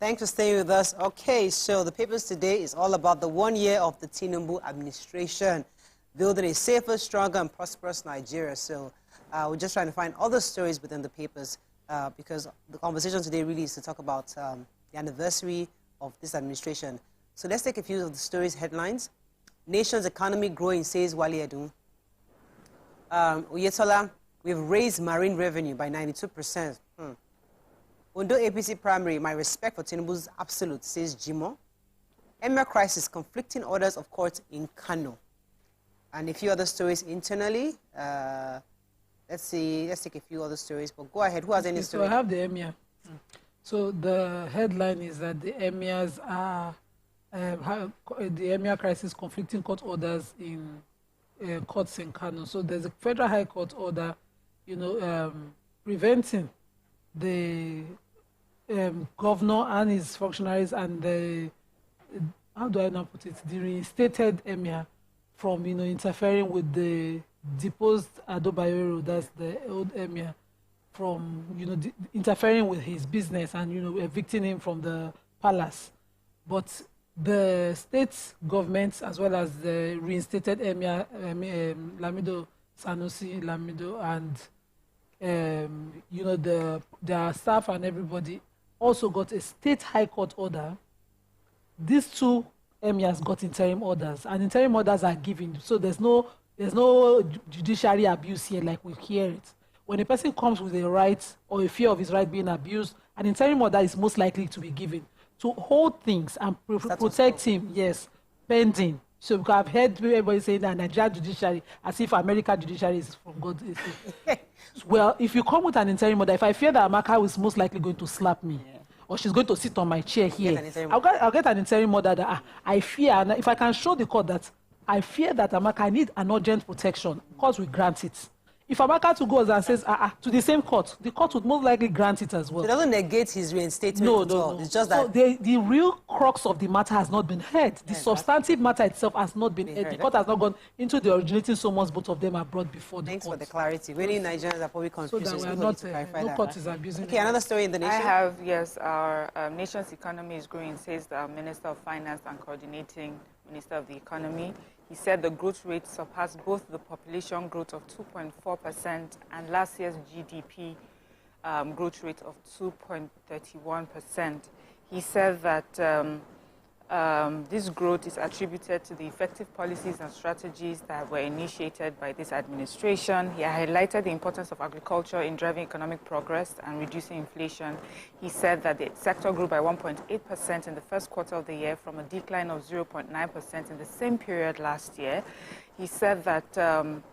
Thanks for staying with us. Okay, so the papers today is all about the 1 year of the Tinubu administration, building a safer, stronger, and prosperous Nigeria. So we're just trying to find other stories within the papers because the conversation today really is to talk about the anniversary of this administration. So let's take a few of the stories headlines. Nation's economy growing, says Wale Edun. Oyetola, we've raised marine revenue by 92%. Ondo APC primary, my respect for Tinubu's absolute, says Jimo. Emir crisis, conflicting orders of court in Kano. And a few other stories internally. Let's take a few other stories, but go ahead. Who has any story? So I have the Emir. So the headline is that the Emirs are, the Emir crisis, conflicting court orders in courts in Kano. So there's a Federal High Court order, preventing the governor and his functionaries and the, how do I now put it, the reinstated Emir from, interfering with the deposed Ado Bayero, that's the old Emir, from, interfering with his business and, evicting him from the palace. But the state government, as well as the reinstated Emir, Lamido Sanusi, Lamido, and, their staff and everybody also got a state high court order. These two emirs got interim orders, and interim orders are given. So there's no judiciary abuse here like we hear it. When a person comes with a right or a fear of his right being abused, an interim order is most likely to be given to hold things and protect him, yes, pending. So because I've heard everybody saying that Nigerian judiciary, as if American judiciary is from God. Well, if you come with an interim order, if I fear that Amaka is most likely going to slap me, or she's going to sit on my chair here, I'll get an interim order that I fear, and if I can show the court that I fear that Amaka need an urgent protection, court will grant it. If Amaka to goes and says to the same court, the court would most likely grant it as well. So it doesn't negate his reinstatement at all. It's just that the real crux of the matter has not been heard. The substantive matter itself has not been heard. The court has not gone into the originating summons. Both of them are brought before the court. Thanks for the clarity. Many Nigerians are probably confused. So that we are not, no court is abusing. Okay, another story in the nation. I have, yes, our nation's economy is growing, says the Minister of Finance and Coordinating Minister of the Economy. He said the growth rate surpassed both the population growth of 2.4% and last year's GDP growth rate of 2.31%. He said that this growth is attributed to the effective policies and strategies that were initiated by this administration. He highlighted the importance of agriculture in driving economic progress and reducing inflation. He said that the sector grew by 1.8% in the first quarter of the year from a decline of 0.9% in the same period last year. He said that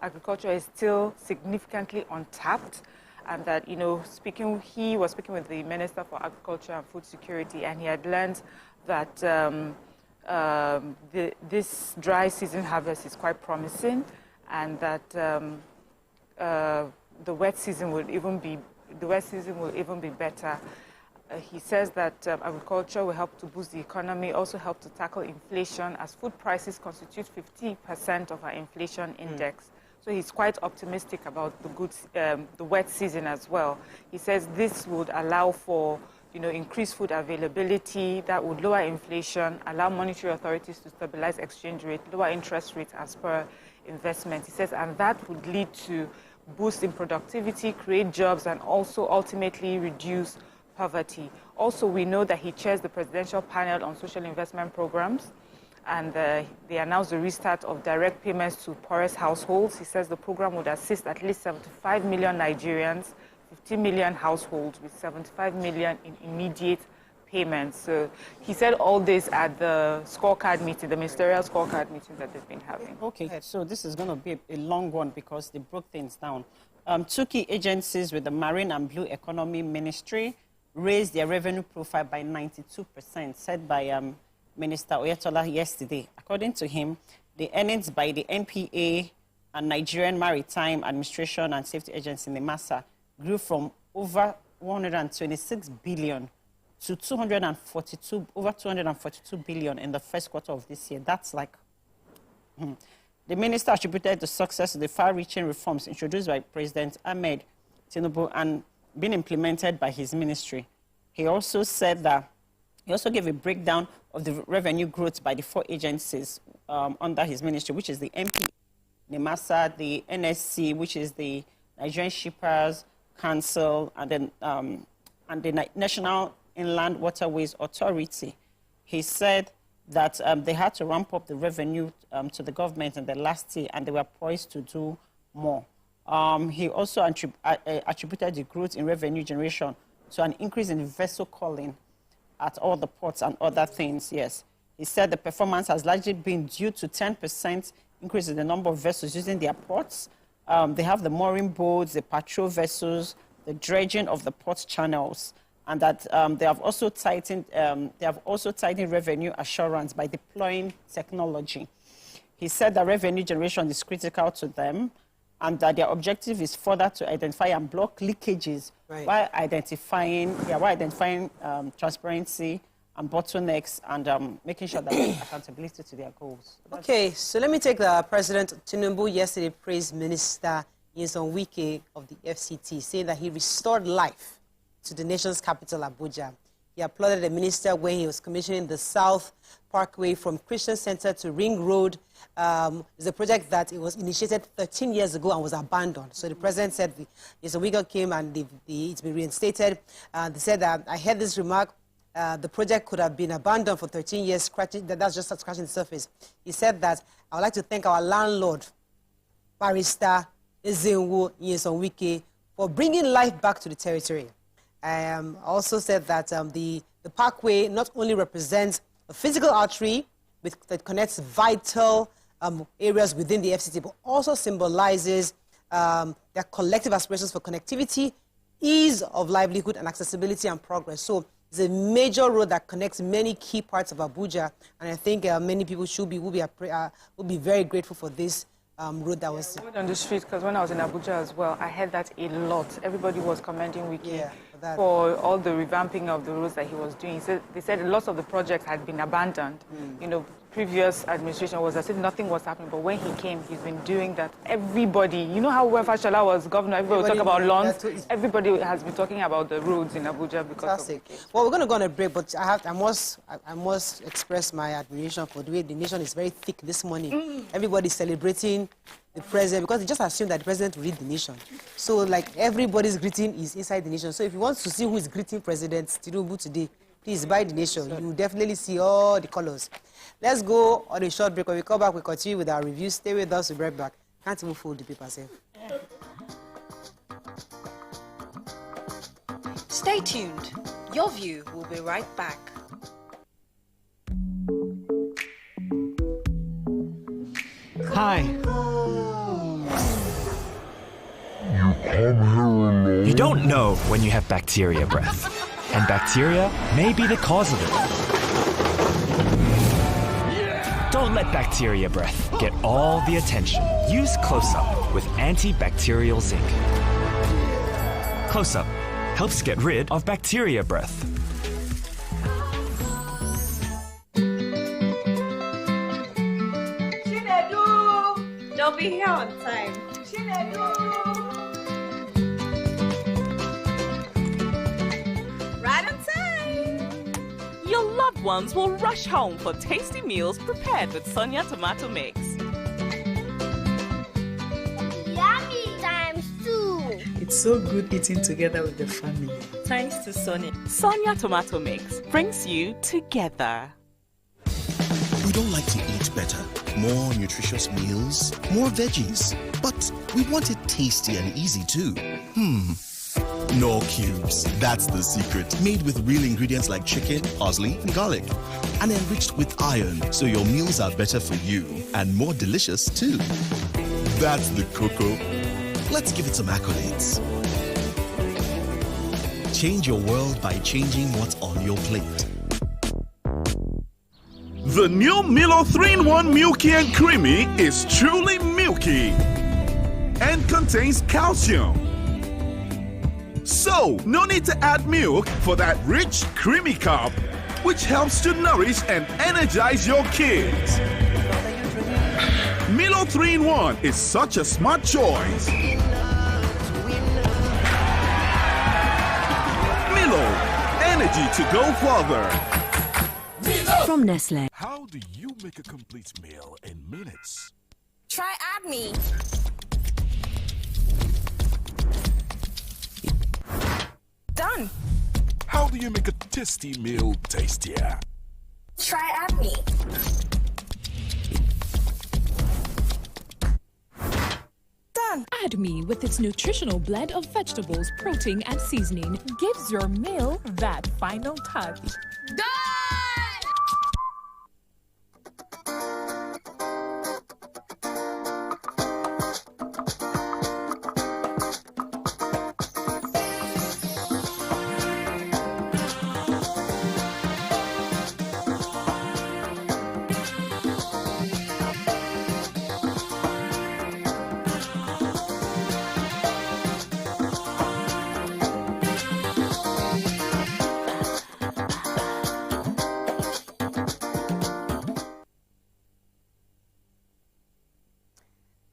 agriculture is still significantly untapped, and that, he was speaking with the Minister for Agriculture and Food Security, and he had learned that this dry season harvest is quite promising, and that the wet season will even be better. He says that agriculture will help to boost the economy, also help to tackle inflation, as food prices constitute 50% of our inflation index. So he's quite optimistic about the wet season as well. He says this would allow for increased food availability, that would lower inflation, allow monetary authorities to stabilize exchange rate, lower interest rates as per investment. He says, and that would lead to boost in productivity, create jobs, and also ultimately reduce poverty. Also, we know that he chairs the Presidential Panel on Social Investment Programs, and they announced the restart of direct payments to poorest households. He says the program would assist at least 75 million Nigerians, 50 million households with 75 million in immediate payments. So he said all this at the scorecard meeting, the ministerial scorecard meeting that they've been having. Okay, so this is going to be a long one because they broke things down. Two key agencies with the Marine and Blue Economy Ministry raised their revenue profile by 92%, said by Minister Oyetola yesterday. According to him, the earnings by the NPA and Nigerian Maritime Administration and Safety Agency, NEMASA, grew from over 126 billion to over 242 billion in the first quarter of this year. That's like... The minister attributed the success of the far-reaching reforms introduced by President Ahmed Tinubu and being implemented by his ministry. He also said that He also gave a breakdown of the revenue growth by the 4 agencies under his ministry, which is the MP, NEMASA, the NSC, which is the Nigerian Shippers Council, and then the National Inland Waterways Authority. He said that they had to ramp up the revenue to the government in the last year, and they were poised to do more. He also attributed the growth in revenue generation to an increase in vessel calling at all the ports and other things, yes. He said the performance has largely been due to 10% increase in the number of vessels using their ports. They have the mooring boats, the patrol vessels, the dredging of the port channels, and that they have also tightened revenue assurance by deploying technology. He said that revenue generation is critical to them, and that their objective is further to identify and block leakages while identifying transparency and bottlenecks and making sure that there's accountability to their goals. Okay, so let me take the President Tinubu yesterday praised Minister Nyesom Wike of the FCT, saying that he restored life to the nation's capital, Abuja. He applauded the minister when he was commissioning the South Parkway from Christian Center to Ring Road. It's a project that it was initiated 13 years ago and was abandoned. So the president said, Nyesom Wike came and it's been reinstated. They said that I heard this remark, the project could have been abandoned for 13 years, that's just scratching the surface. He said that, I would like to thank our landlord, Barrister Ezenwo Nyesom Wike, for bringing life back to the territory. Also said that the parkway not only represents a physical artery that connects vital areas within the FCT, but also symbolizes their collective aspirations for connectivity, ease of livelihood, and accessibility and progress. So it's a major road that connects many key parts of Abuja, and I think many people will be very grateful for this road that was... I went on the street because when I was in Abuja as well, I heard that a lot. Everybody was commending Wiki for all the revamping of the roads that he was doing. They said lots of the projects had been abandoned. You know, previous administration was as if nothing was happening, but when he came, he's been doing that. Everybody, you know how when Fashola was governor, everybody would talk about lawns. Everybody has been talking about the roads in Abuja because of it. Well, we're going to go on a break, but I must express my admiration for the way the nation is very thick this morning. Everybody's celebrating the president because they just assume that the president will lead the nation. So, like, everybody's greeting is inside the nation. So if you want to see who is greeting President Tinubu today, please buy the nation. You will definitely see all the colors. Let's go on a short break. When we come back, we continue with our review. Stay with us. We'll be right back. Can't even fold the paper safe. Stay tuned. Your View will be right back. Hi. You don't know when you have bacteria breath, and bacteria may be the cause of it. Don't let bacteria breath get all the attention. Use Close-Up with antibacterial zinc. Close-Up helps get rid of bacteria breath. Chinedu! Don't be here on time. Chinedu! Right on time! Your loved ones will rush home for tasty meals prepared with Sonia tomato mix. Yummy times 2. It's so good eating together with the family. Thanks to Sonia. Sonia tomato mix brings you together. We don't like to eat better, more nutritious meals, more veggies, but we want it tasty and easy too. Knorr Cubes, that's the secret. Made with real ingredients like chicken, parsley, and garlic. And enriched with iron, so your meals are better for you and more delicious too. That's the cocoa. Let's give it some accolades. Change your world by changing what's on your plate. The new Milo 3-in-1 Milky and Creamy is truly milky and contains calcium. So, no need to add milk for that rich, creamy cup, which helps to nourish and energize your kids. Milo 3-in-1 is such a smart choice. Milo, energy to go further. from Nestle. How do you make a complete meal in minutes? Try AdMe. Done. How do you make a tasty meal tastier? Try AdMe. Done. AdMe, with its nutritional blend of vegetables, protein, and seasoning, gives your meal that final touch. Done.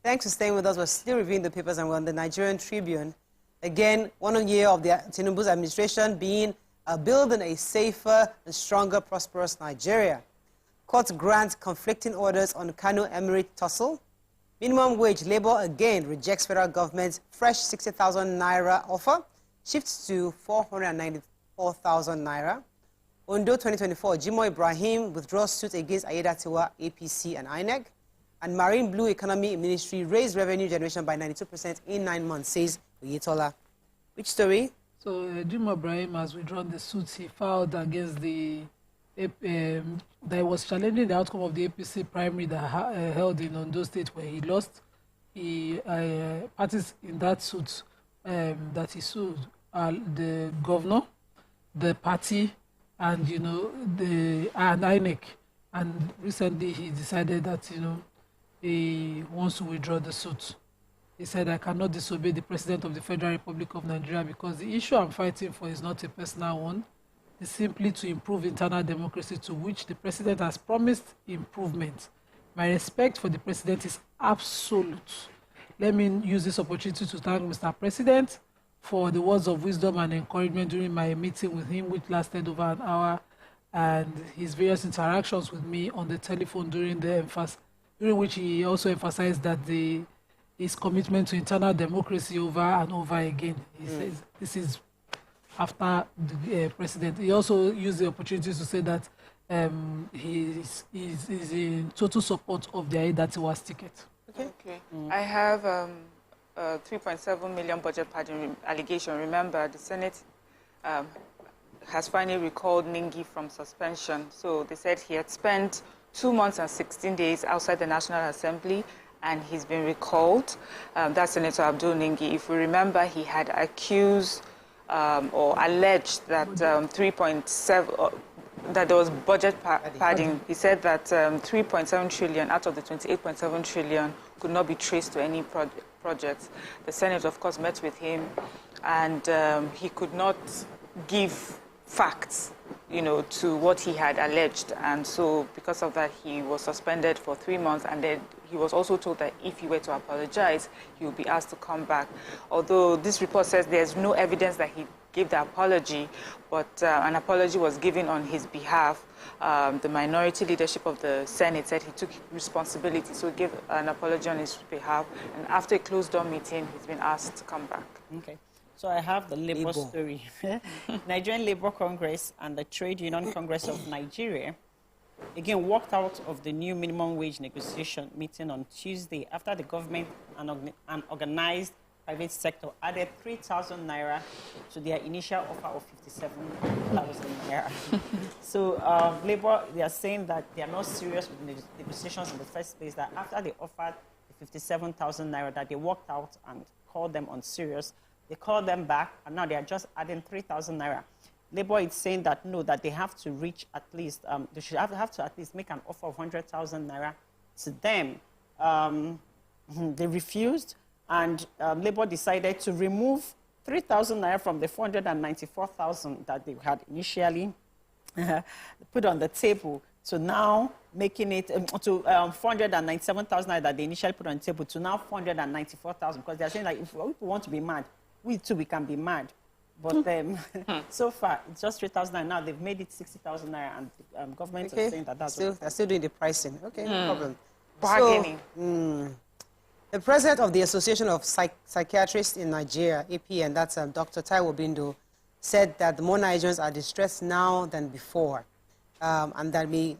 Thanks for staying with us. We're still reviewing the papers and we're on the Nigerian Tribune. Again, 1 year of the Tinubu's administration being building a safer and stronger, prosperous Nigeria. Court grants conflicting orders on Kano Emirate tussle. Minimum wage labor again rejects federal government's fresh 60,000 naira offer, shifts to 494,000 naira. Ondo 2024, Jimo Ibrahim withdraws suit against Ayedatiwa, APC and INEC. And Marine Blue Economy Ministry raised revenue generation by 92% in 9 months, says Oyetola. Which story? So, Jimo Ibrahim has withdrawn the suit he filed against the that was challenging the outcome of the APC primary that held in Ondo State, where he lost. He parties in that suit that he sued the governor, the party, and the INEC. And recently he decided that he wants to withdraw the suit. He said, I cannot disobey the President of the Federal Republic of Nigeria because the issue I'm fighting for is not a personal one. It's simply to improve internal democracy, to which the President has promised improvement. My respect for the President is absolute. Let me use this opportunity to thank Mr. President for the words of wisdom and encouragement during my meeting with him, which lasted over an hour, and his various interactions with me on the telephone during which he also emphasized that his commitment to internal democracy over and over again. He says this is after the president. He also used the opportunity to say that he is in total support of the Ayedatiwa's ticket. Okay. I have 3.7 million budget padding allegation. Remember, the Senate has finally recalled Ningi from suspension. So they said he had spent 2 months and 16 days outside the National Assembly, and he's been recalled. That's Senator Abdul Ningi. If we remember, he had accused or alleged that 3.7 that there was budget padding. He said that 3.7 trillion out of the 28.7 trillion could not be traced to any projects. The Senate, of course, met with him, and he could not give facts, to what he had alleged. And so because of that, he was suspended for 3 months, and then he was also told that if he were to apologize, he would be asked to come back. Although this report says there's no evidence that he gave the apology, but an apology was given on his behalf. The minority leadership of the Senate said he took responsibility, so he gave an apology on his behalf. And after a closed-door meeting, he's been asked to come back. Okay. So I have the Labour story. Nigerian Labour Congress and the Trade Union Congress of Nigeria again walked out of the new minimum wage negotiation meeting on Tuesday after the government and organized private sector added 3,000 naira to their initial offer of 57,000 naira. So Labour, they are saying that they are not serious with negotiations in the first place, that after they offered the 57,000 naira, that they walked out and called them unserious. They called them back, and now they are just adding 3,000 naira. Labour is saying that no, that they have to reach at least, they should have to at least make an offer of 100,000 naira to them. They refused, and Labour decided to remove 3,000 naira from the 494,000 that they had initially put on the table. So now making it to 497,000 naira that they initially put on the table to now 494,000, because they're saying that if people want to be mad, we too, we can be mad. But so far, it's just 3,000 naira. Now they've made it 60,000 naira, and the government is saying that that's they're still doing the pricing. Okay, no problem. Bargaining. So, the president of the Association of Psychiatrists in Nigeria, APN, that's Dr. Taiwo Bindo, said that more Nigerians are distressed now than before, and the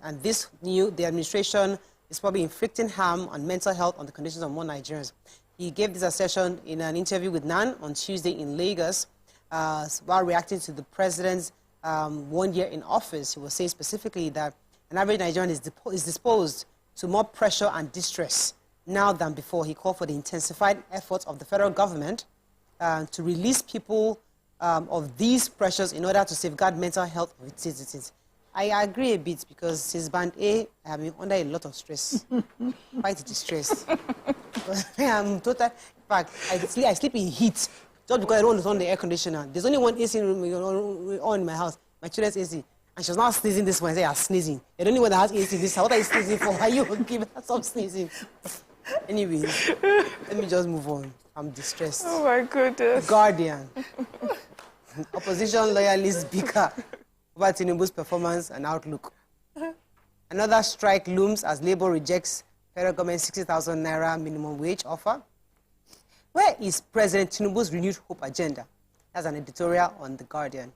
administration is probably inflicting harm on mental health on the conditions of more Nigerians. He gave this assertion in an interview with NAN on Tuesday in Lagos while reacting to the president's 1 year in office. He was saying specifically that an average Nigerian is disposed to more pressure and distress now than before. He called for the intensified efforts of the federal government to release people of these pressures in order to safeguard mental health of its citizens. I agree a bit because since Band A, I have been under a lot of stress, quite distress. I'm total. In fact, I sleep in heat just because I don't want to turn the air conditioner. There's only one AC room on in my house, my children's AC. And she was not sneezing this one. I say, you're sneezing. You're the only one that has AC in this house. What are you sneezing for? Are you okay? Stop sneezing. Anyways, let me just move on. I'm distressed. Oh my goodness. Guardian. Opposition loyalist speaker about Tinubu's performance and outlook. Another strike looms as Labour rejects federal government 60,000 naira minimum wage offer. Where is President Tinubu's renewed hope agenda? That's an editorial on The Guardian.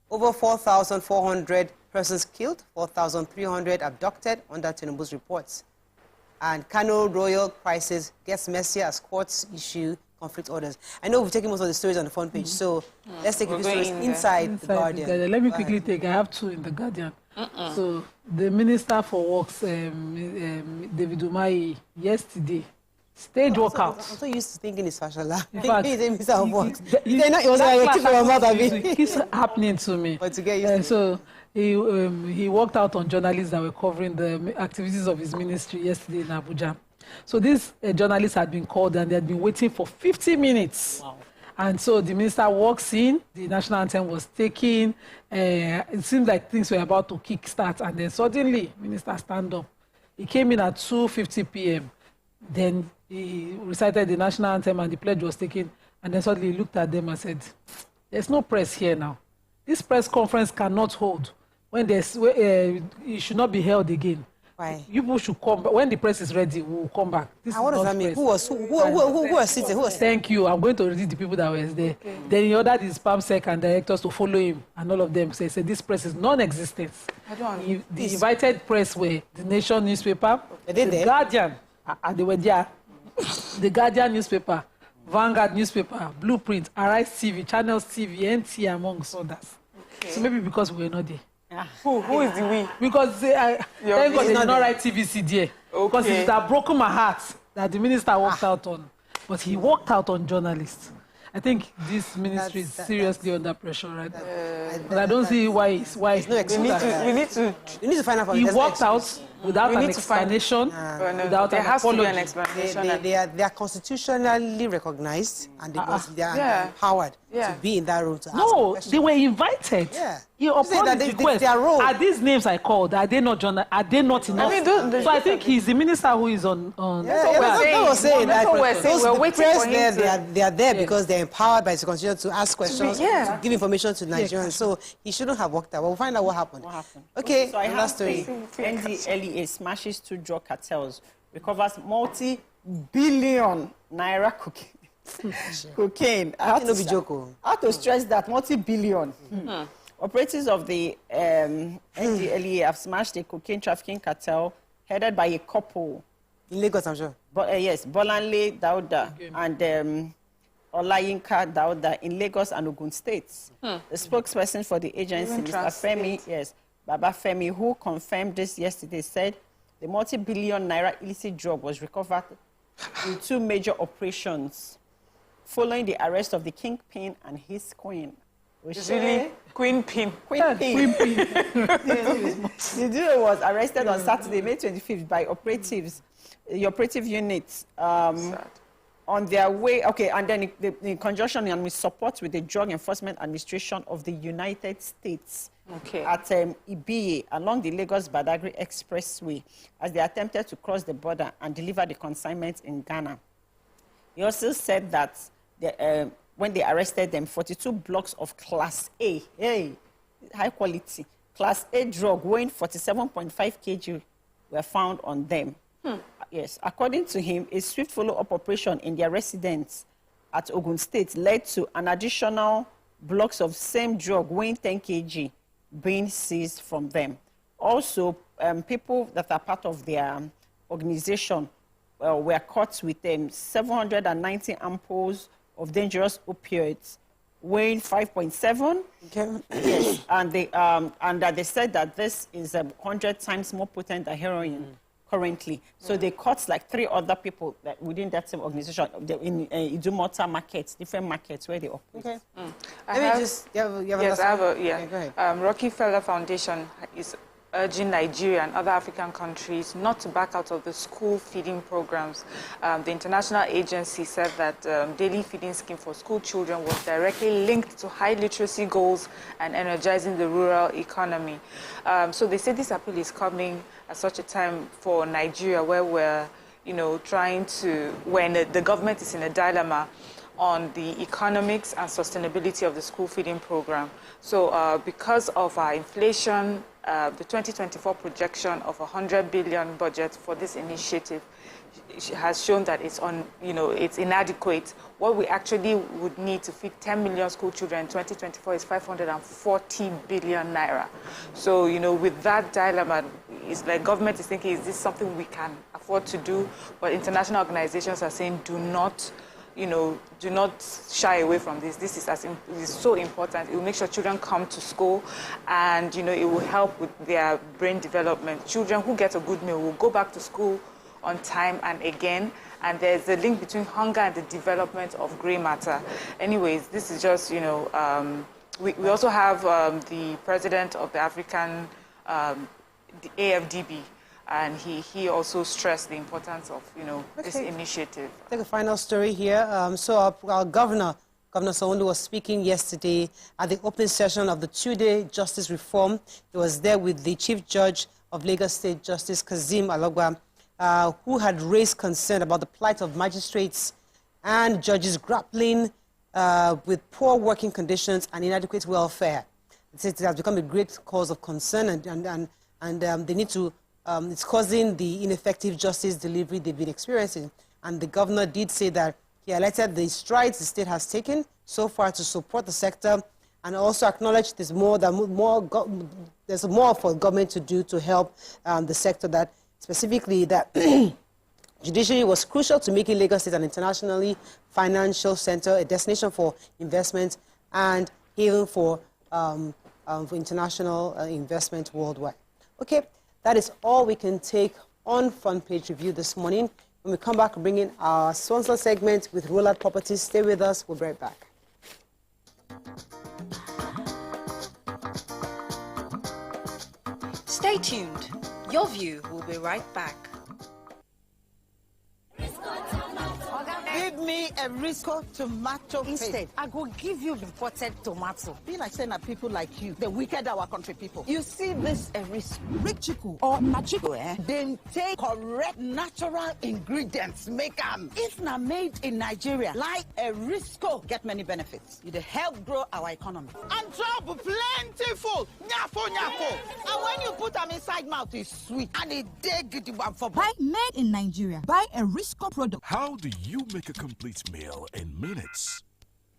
Over 4,400 persons killed, 4,300 abducted under Tinubu's reports. And Kano royal crisis gets messier as courts issue conflict orders. I know we've taken most of the stories on the front page, so let's take the stories inside The Guardian. Let me quickly take, I have two in The Guardian. So the Minister for Works, David Umahi, yesterday, stage workout. I'm so used to thinking it's Fashola. In fact, he's a Minister of Works. It keeps happening to me. But to get used to so he worked out on journalists that were covering the activities of his ministry yesterday in Abuja. So these journalists had been called and they had been waiting for 50 minutes. Wow. And so the minister walks in, the national anthem was taken. It seemed like things were about to kickstart. And then suddenly, minister stand up. He came in at 2:50 p.m. Then he recited the national anthem and the pledge was taken. And then suddenly he looked at them and said, there's no press here now. This press conference cannot hold. When there's, it should not be held again. Why? You people should come back. When the press is ready, we'll come back. What does that mean? Who was sitting? Who was Thank you. I'm going to read the people that were there. Okay. Then he ordered his PAMSEC and directors to follow him, and all of them said this press is non-existent. The invited press were the Nation newspaper, the Guardian, and they were there. The Guardian newspaper, Vanguard newspaper, Blueprint, Arise TV, Channels TV, NT, amongst others. Okay. So maybe because we were not there. Who is the we? Because thank God they did not write TVC there. Okay. Because it would have broken my heart that the minister walked out on. But he walked out on journalists. I think this ministry is seriously under pressure right now. But I don't see why it's no excuse. We need to find out from he walked out without an explanation. Without an apology. An explanation. They are constitutionally recognized and they are empowered to be in that room to ask questions. They were invited. Yeah. He upon his request. Their role. Are these names I called? Are they not enough? So I think he's the minister who is on. They are there because they're empowered by the constitution to ask questions, to give information to Nigerians. So he shouldn't have walked out. We'll find out what happened. Okay, so I have story. NDLEA smashes 2 drug cartels, recovers multi-billion naira cocaine. I have to stress that multi-billion. Operatives of the NDLEA have smashed a cocaine trafficking cartel headed by a couple. In Lagos, I'm sure. Yes, Bolanle Dauda and Olayinka Dauda in Lagos and Ogun states. The spokesperson for the agency, Mr. Femi, Baba Femi, who confirmed this yesterday, said the multi-billion naira illicit drug was recovered in 2 major operations following the arrest of the kingpin and his queen. Really? Queen Pin. The duo was arrested on Saturday, May 25th by the operative units on their way, and then in conjunction and with support with the Drug Enforcement Administration of the United States at Ibiye along the Lagos-Badagry Expressway as they attempted to cross the border and deliver the consignment in Ghana. He also said that when they arrested them, 42 blocks of Class A, high quality, Class A drug weighing 47.5 kg were found on them. Yes, according to him, a swift follow-up operation in their residence at Ogun State led to an additional blocks of same drug weighing 10 kg being seized from them. Also, people that are part of their organization were caught with 790 ampoules of dangerous opioids weighing 5.7. Okay. Yes, and they said that this is 100 times more potent than heroin currently. So they caught like 3 other people that within that same organization in Idumota markets, different markets where they operate. Okay. Yes, I have a Rockefeller Foundation is urging Nigeria and other African countries not to back out of the school feeding programs. The international agency said that daily feeding scheme for school children was directly linked to high literacy goals and energizing the rural economy. So they say this appeal is coming at such a time for Nigeria where we're, trying to, when the government is in a dilemma on the economics and sustainability of the school feeding program. So because of our inflation, the 2024 projection of 100 billion budget for this initiative has shown that it's inadequate. What we actually would need to feed 10 million school children in 2024 is 540 billion naira. So, with that dilemma, it's like government is thinking, is this something we can afford to do? But international organizations are saying, do not shy away from this. This is so important. It will make sure children come to school and, it will help with their brain development. Children who get a good meal will go back to school on time and again. And there's a link between hunger and the development of gray matter. Anyways, this is just, we also have the president of the African, the AFDB, and he also stressed the importance of, this initiative. Take a final story here. So our Governor Sanwo-Olu was speaking yesterday at the opening session of the 2-day justice reform. He was there with the Chief Judge of Lagos State, Justice Kazeem Alogba, who had raised concern about the plight of magistrates and judges grappling with poor working conditions and inadequate welfare. It has become a great cause of concern, and they need to. It's causing the ineffective justice delivery they've been experiencing. And the governor did say that he highlighted the strides the state has taken so far to support the sector, and also acknowledged there's more for government to do to help the sector, that specifically that judiciary was crucial to making Lagos State an internationally financial center, a destination for investment, and even for international investment worldwide. Okay. That is all we can take on Front Page Review this morning. When we come back, we'll bring in our sponsor segment with Rollard Properties. Stay with us. We'll be right back. Stay tuned. Your view will be right back. Give me a Risco tomato instead. I go give you imported tomato. Be like saying that people like you, the wicked our country people. You see this Risco, Richiku or Machico, Then take correct natural ingredients, make them. If not made in Nigeria, like a Risco, get many benefits. You help grow our economy. And job plentiful, nyafo. And when you put them inside mouth, it's sweet and it dig for. Buy made in Nigeria. Buy a Risco product. How do you make a complete meal in minutes?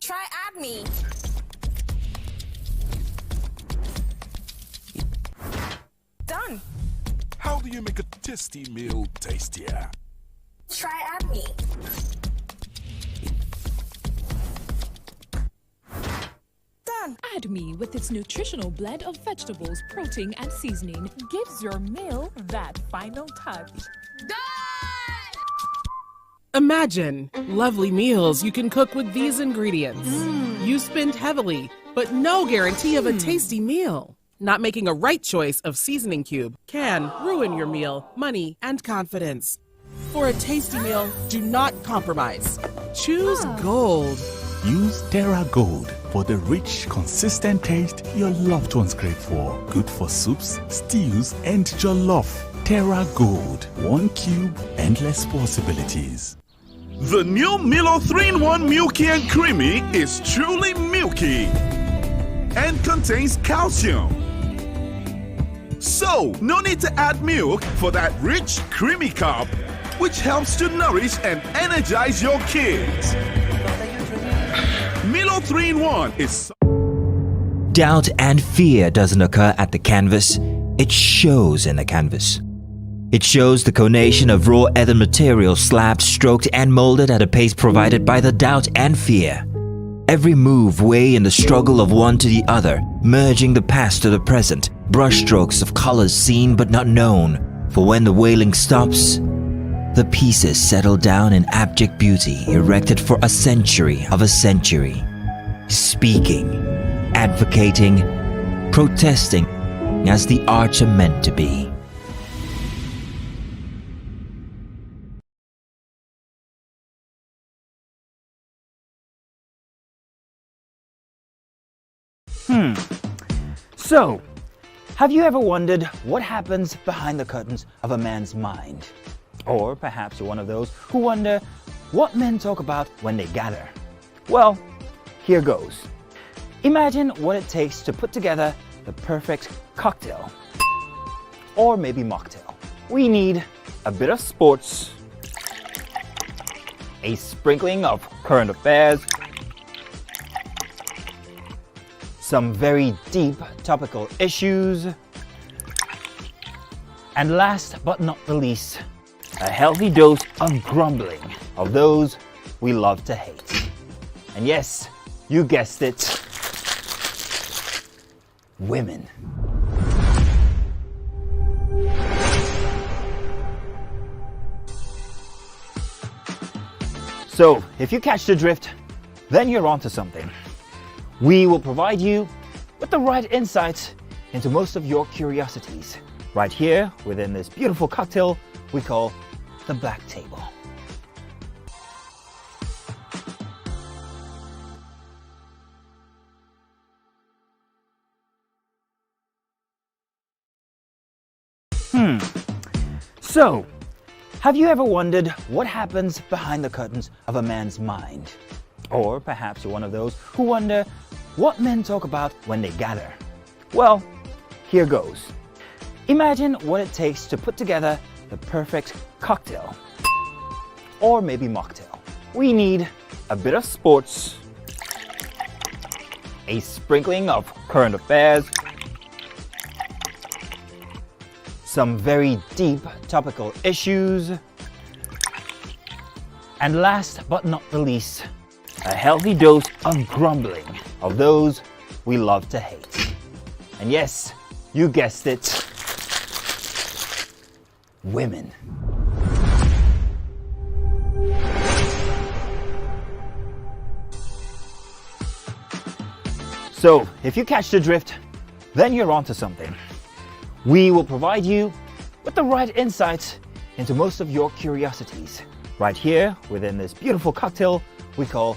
Try AdMe. Done. How do you make a tasty meal tastier? Try AdMe. Done. AdMe, with its nutritional blend of vegetables, protein, and seasoning, gives your meal that final touch. Done! Imagine lovely meals you can cook with these ingredients. You spend heavily, but no guarantee of a tasty meal. Not making a right choice of seasoning cube can ruin your meal, money, and confidence. For a tasty meal, do not compromise. Choose Gold. Use Terra Gold for the rich, consistent taste your loved ones crave for. Good for soups, stews, and jollof. Terra Gold. 1 cube, endless possibilities. The new Milo 3-in-1 Milky and Creamy is truly milky and contains calcium. So, no need to add milk for that rich, creamy cup, which helps to nourish and energize your kids. Milo 3-in-1 is... Doubt and fear doesn't occur at the canvas, it shows in the canvas. It shows the conation of raw earthen material slabbed, stroked and molded at a pace provided by the doubt and fear. Every move weigh in the struggle of one to the other, merging the past to the present, brushstrokes of colors seen but not known. For when the wailing stops, the pieces settle down in abject beauty erected for a century of a century. Speaking, advocating, protesting as the arts are meant to be. So, have you ever wondered what happens behind the curtains of a man's mind? Or perhaps you're one of those who wonder what men talk about when they gather. Well, here goes. Imagine what it takes to put together the perfect cocktail. Or maybe mocktail. We need a bit of sports, a sprinkling of current affairs, some very deep topical issues, and last but not the least, a healthy dose of grumbling of those we love to hate. And yes, you guessed it, women. So, if you catch the drift, then you're onto something. We will provide you with the right insights into most of your curiosities, right here within this beautiful cocktail we call the Black Table. So, have you ever wondered what happens behind the curtains of a man's mind? Or perhaps you're one of those who wonder what men talk about when they gather. Well, here goes. Imagine what it takes to put together the perfect cocktail. Or maybe mocktail. We need a bit of sports, a sprinkling of current affairs, some very deep topical issues, and last but not the least, a healthy dose of grumbling of those we love to hate. And yes, you guessed it, women. So, if you catch the drift, then you're onto something. We will provide you with the right insights into most of your curiosities, right here within this beautiful cocktail we call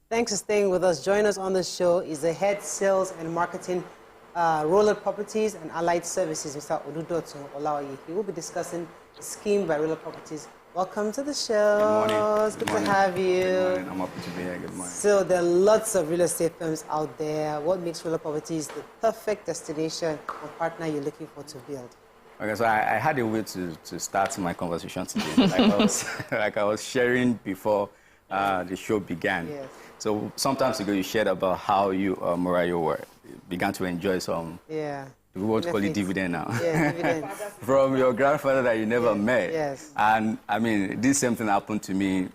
Thanks for staying with us. Join us on the show is the head sales and marketing Roller Properties and Allied Services, Mr. Oludoto Olaoye. He will be discussing the scheme by Roller Properties. Welcome to the show. Good morning. It's good to have you. Good morning. I'm happy to be here. Good morning. So there are lots of real estate firms out there. What makes Roller Properties the perfect destination or partner you're looking for to build? Okay, so I had a way to start my conversation today. Like I was sharing before the show began. Yes. So sometimes ago you shared about how you, Morayo, began to enjoy some, we want to call it dividend now, dividends. from your grandfather that you never met. Yes. And I mean, this same thing happened to me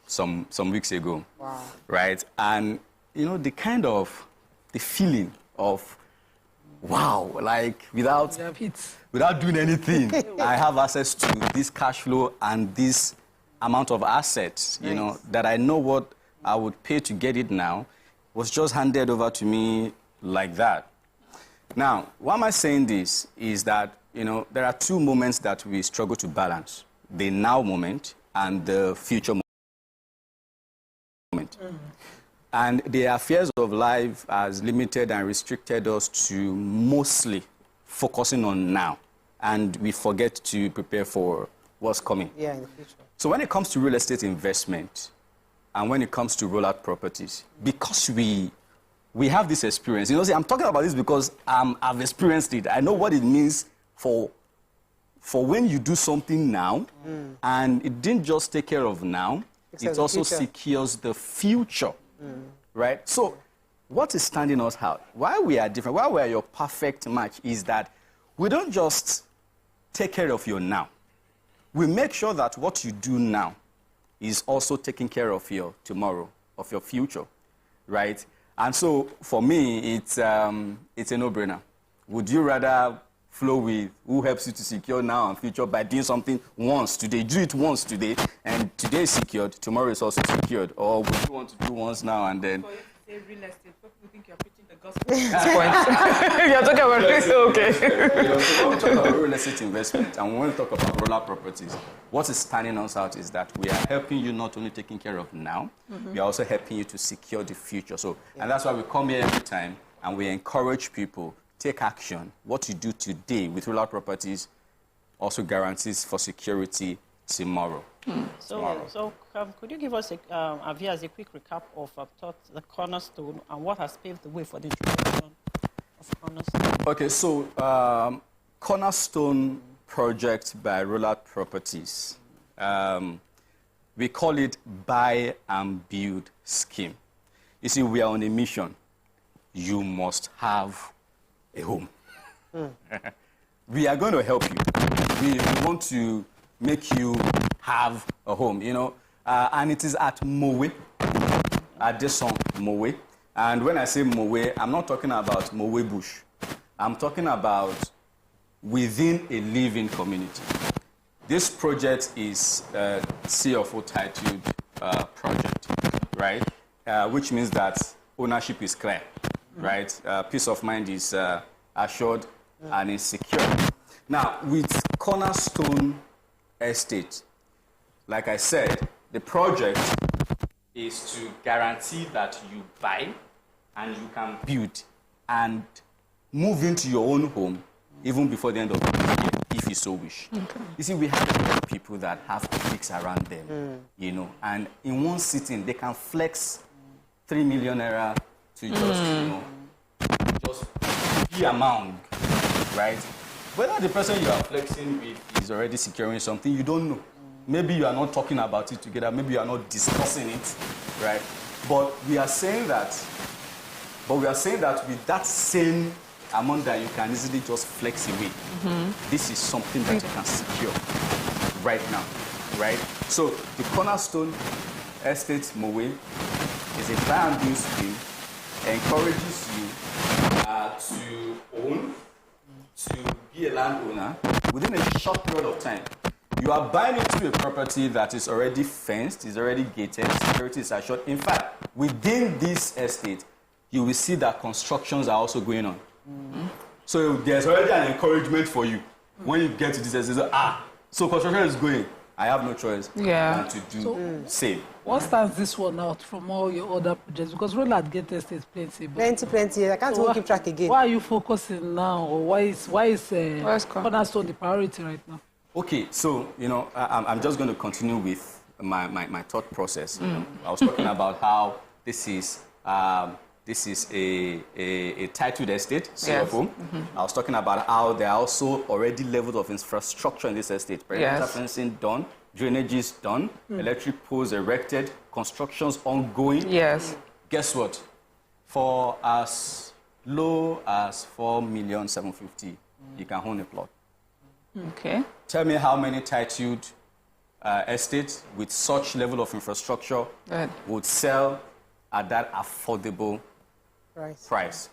some weeks ago. Wow. Right? And, you know, the feeling of, wow, like without doing anything, I have access to this cash flow and this amount of assets, you know, that I know what I would pay to get it now, was just handed over to me like that. Now, why am I saying this is that, you know, there are two moments that we struggle to balance, the now moment and the future moment. And the affairs of life has limited and restricted us to mostly focusing on now, and we forget to prepare for what's coming. Yeah, in the future. So when it comes to real estate investment and when it comes to rollout properties, because we have this experience, you know, see, I'm talking about this because I've experienced it. I know what it means for when you do something now, and it didn't just take care of now, it also secures the future, right? So what is standing us out? Why we are different, why we are your perfect match is that we don't just take care of your now. We make sure that what you do now is also taking care of your tomorrow, of your future, right? And so for me, it's a no-brainer. Would you rather flow with who helps you to secure now and future by doing something once today? Do it once today, and today is secured, tomorrow is also secured. Or would you want to do once now and then? For you to say real estate, people think you're preaching the gospel at this point. You're talking about real estate, okay. You know, so when we talk about real estate investment and when we talk about rollout properties, what is standing us out is that we are helping you not only taking care of now, we are also helping you to secure the future. So, and that's why we come here every time and we encourage people, take action. What you do today with rollout properties also guarantees for security tomorrow. So could you give us a view as a quick recap of the cornerstone and what has paved the way for the introduction of cornerstone? Okay, so cornerstone project by rollout properties. We call it buy and build scheme. You see, we are on a mission. You must have a home. We are going to help you. We want to make you have a home, you know. And it is at Mowe, at Deson Mowe. And when I say Mowe, I'm not talking about Mowe Bush. I'm talking about within a living community. This project is a CFO titled project, right? Which means that ownership is clear, right? Peace of mind is assured and is secure. Now, with Cornerstone Estate, like I said, the project is to guarantee that you buy and you can build and move into your own home even before the end of the year, if you so wish. Okay. You see, we have a lot of people that have cliques around them, you know, and in one sitting, they can flex 3 million naira to just, you know, just be among, right? Whether the person you are flexing with is already securing something, you don't know. Maybe you are not talking about it together, maybe you are not discussing it, right? But we are saying that with that same amount that you can easily just flex away, this is something that you can secure right now, right? So the Cornerstone Estate Mowe is a buy and build scheme, encourages you to own, to be a landowner within a short period of time. You are buying into a property that is already fenced, is already gated, security is assured. In fact, within this estate, you will see that constructions are also going on. So there's already an encouragement for you. When you get to this estate, so construction is going. I have no choice than to do same. What stands this one out from all your other projects? Because rollout get estates plenty. Plenty. I can't even keep track again. Why are you focusing now? Or why is Cornerstone the priority right now? Okay, so, you know, I'm just going to continue with my thought process. You know? I was talking about how this is a titled estate, CFO. I was talking about how there are also already levels of infrastructure in this estate. Perimeter fencing done, drainage is done, electric poles erected, constructions ongoing. Yes. Guess what? For as low as 4,750,000, you can own a plot. Okay. Tell me how many titled estates with such level of infrastructure would sell at that affordable price.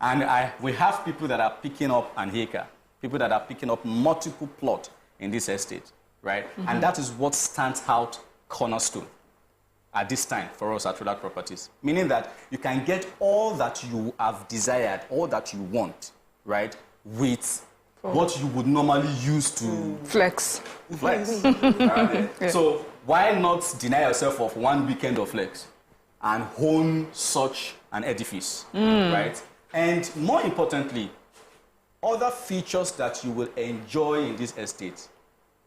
And we have people that are picking up an acre, people that are picking up multiple plots in this estate, right? And that is what stands out cornerstone at this time for us at Rolat Properties, meaning that you can get all that you have desired, all that you want, right, with what you would normally use to flex. Right? So why not deny yourself of one weekend of flex and own such an edifice, right? And more importantly, other features that you will enjoy in this estate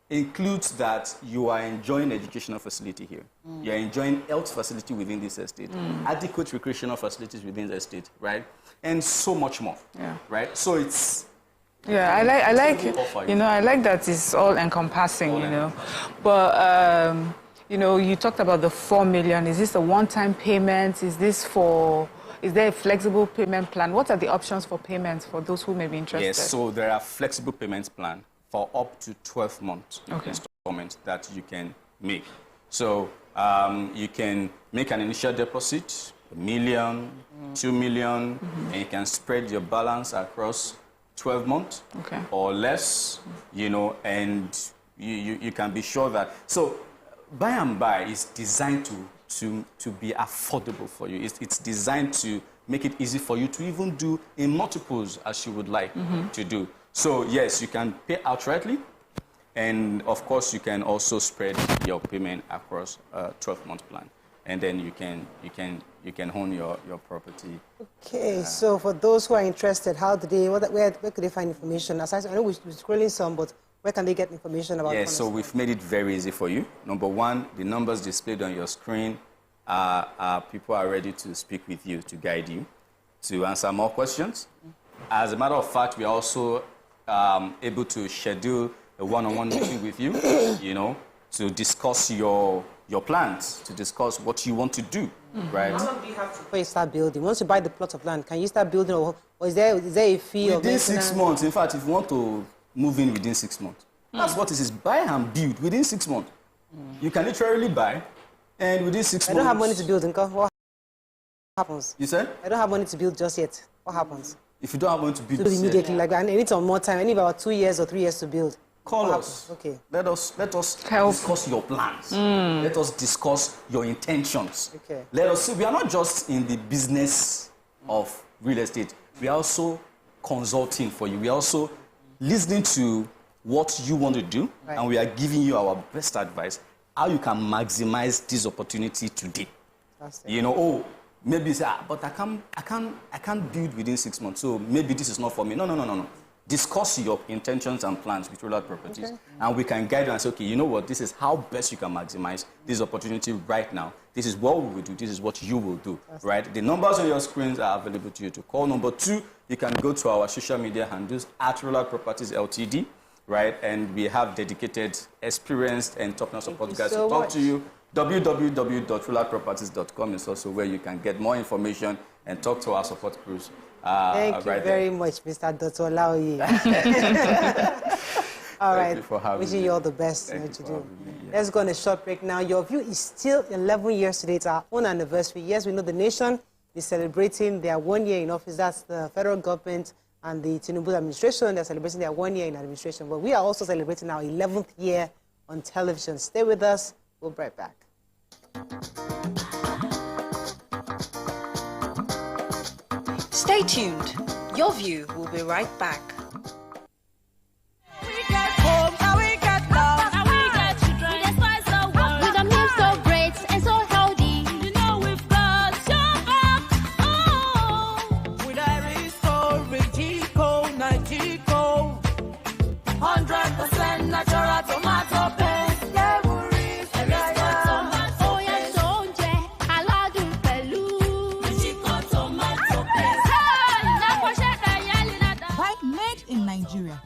includes that you are enjoying educational facility here. You are enjoying health facility within this estate, adequate recreational facilities within the estate, right? And so much more, right? So it's... Yeah, I like, you know, I like that it's all encompassing, you know. But, you know, you talked about the 4 million. Is this a one-time payment? Is there a flexible payment plan? What are the options for payments for those who may be interested? Yes, so there are flexible payments plan for up to 12 months installments that you can make. So you can make an initial deposit, 1 million, 2 million, and you can spread your balance across 12 months or less, you know, and you can be sure that... So buy and buy is designed to be affordable for you. It's designed to make it easy for you to even do in multiples as you would like to do. So yes, you can pay outrightly, and of course you can also spread your payment across a 12-month plan, and then you can own your property. Okay, so for those who are interested, where could they find information? Aside, I know we're scrolling some, but where can they get information about? Yes, so we've made it very easy for you. Number one, the numbers displayed on your screen people are ready to speak with you, to guide you, to answer more questions. As a matter of fact, we are also able to schedule a one-on-one meeting with you, you know, to discuss your plans, to discuss what you want to do, right? How long do you have before you start building? Once you buy the plot of land, can you start building, or is there a fee? Within 6 months. In fact, if you want to move in within 6 months, that's what it is. Buy and build within 6 months. You can literally buy, and within 6 months... I don't have money to build, Nka. What happens? You said? I don't have money to build just yet. What happens? If you don't have money to build immediately, like I need some more time. I need about 2 years or 3 years to build. Call us. Okay. Let us discuss your plans. Let us discuss your intentions. Okay. Let us see. We are not just in the business of real estate. We are also consulting for you. We are also listening to what you want to do, and we are giving you our best advice how you can maximize this opportunity today. You know, maybe you say, but I can't build within 6 months, so maybe this is not for me. No. Discuss your intentions and plans with Rolat Properties, and we can guide you and say, okay, you know what, this is how best you can maximize this opportunity right now. This is what we will do. This is what you will do, right? The numbers on your screens are available to you to call. Number 2, you can go to our social media handles at Rolat Properties Ltd, right? And we have dedicated, experienced, and top-notch support guys to talk to you. www.rolatproperties.com is also where you can get more information and talk to our support crews. Thank you very much, Mr. Dr. Olaoye. All right, wishing you all the best. Let's go on a short break now. Your view is still 11 years today. It's our own anniversary. Yes, we know the nation is celebrating their 1 year in office. That's the federal government and the Tinubu administration. They're celebrating their 1 year in administration. But we are also celebrating our 11th year on television. Stay with us. We'll be right back. Stay tuned. Your view will be right back.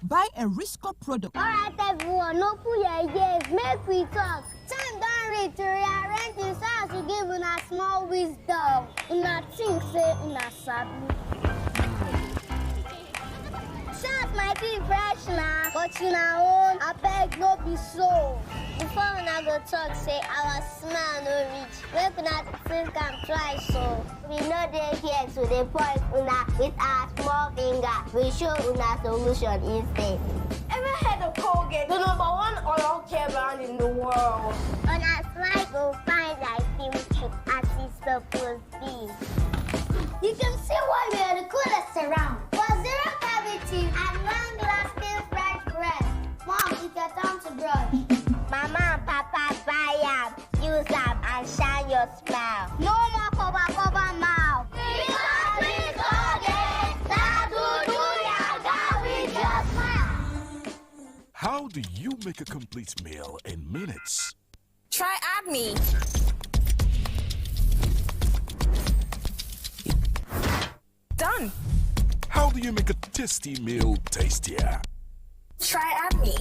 Buy a Risco product. All right, everyone, no pull your ears. Make we talk. Time don't reach to rearrange the stars to give una small wisdom. Una think say una sabi. Shout my see fresh now, but you know, I beg no be so. Before when I go talk, say our smile no reach. Make una think I'm try so. We know they here to the point una with our small finger. We show una solution instead. Ever heard of Colgate, the #1 oral care brand in the world? On our slide, we'll find like chemistry as it's supposed to be. You can see why we are the coolest around. For zero cavity and long-lasting fresh breath. Mom, it's your time to brush. Mama and Papa buy them, use them, and shine your smile. No more cover mouth. Because we Colgate, that do yaga with your smile. How do you make a complete meal in minutes? Try AdMe. Done. How do you make a tasty meal tastier? Try AdMe.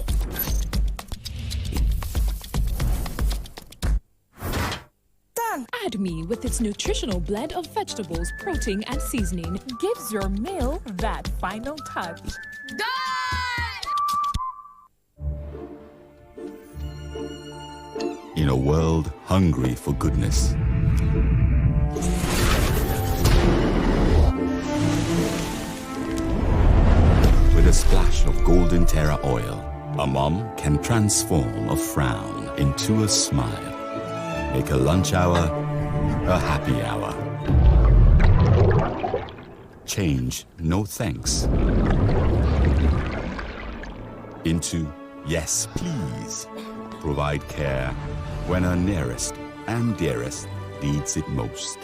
Done. AdMe, with its nutritional blend of vegetables, protein, and seasoning, gives your meal that final touch. In a world hungry for goodness, with a splash of golden Terra oil, a mom can transform a frown into a smile. Make a lunch hour a happy hour. Change no thanks into yes please. Provide care when our nearest and dearest needs it most.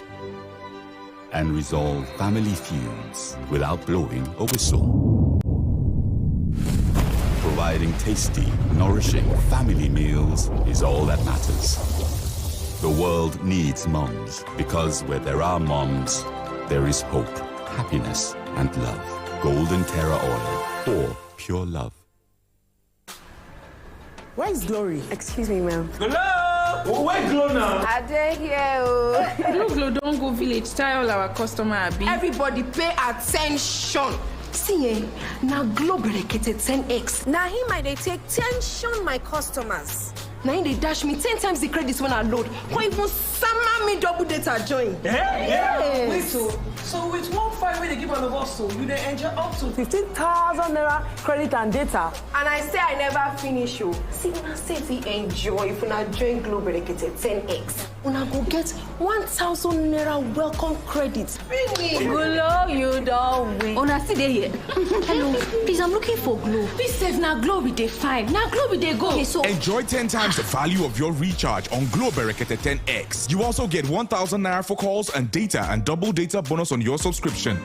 And resolve family feuds without blowing a whistle. Providing tasty, nourishing family meals is all that matters. The world needs moms, because where there are moms, there is hope, happiness, and love. Golden Terra Oil, for pure love. Where is Glory? Excuse me, ma'am. Glow! Oh, where Glow now? I did here. Glow, don't go village. Tell all our customer. Everybody pay attention. See, now Glow dedicated 10x. Now he might take tension my customers. Now they dash me 10 times the credits when I load. Or even summer me double data join. Yeah. Wait, so with 1.5 when they give all of us, so you they enjoy up to 15,000 naira credit and data. And I say I never finish you. See, when I say we enjoy if I join Glow dedicated 10x. When I go get 1,000 naira welcome credits. Really? Glow, you don't win. When I see they here. Hello, please, I'm looking for Glow. Please save now Glow with they fine. Now Glow with they go. Okay, so enjoy 10 times the value of your recharge on Glow Berekete 10X. You also get 1,000 naira for calls and data and double data bonus on your subscription.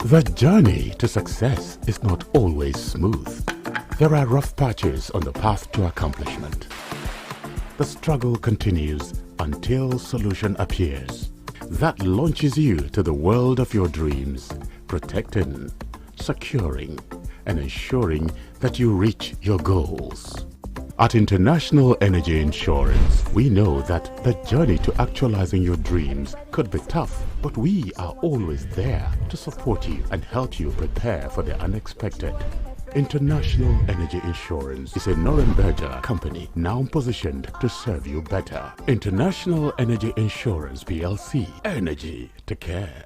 The journey to success is not always smooth. There are rough patches on the path to accomplishment. The struggle continues until solution appears that launches you to the world of your dreams, protecting, securing, and ensuring that you reach your goals. At International Energy Insurance, we know that the journey to actualizing your dreams could be tough, but we are always there to support you and help you prepare for the unexpected. International Energy Insurance is a Nuremberger company now positioned to serve you better. International Energy Insurance PLC. Energy to care.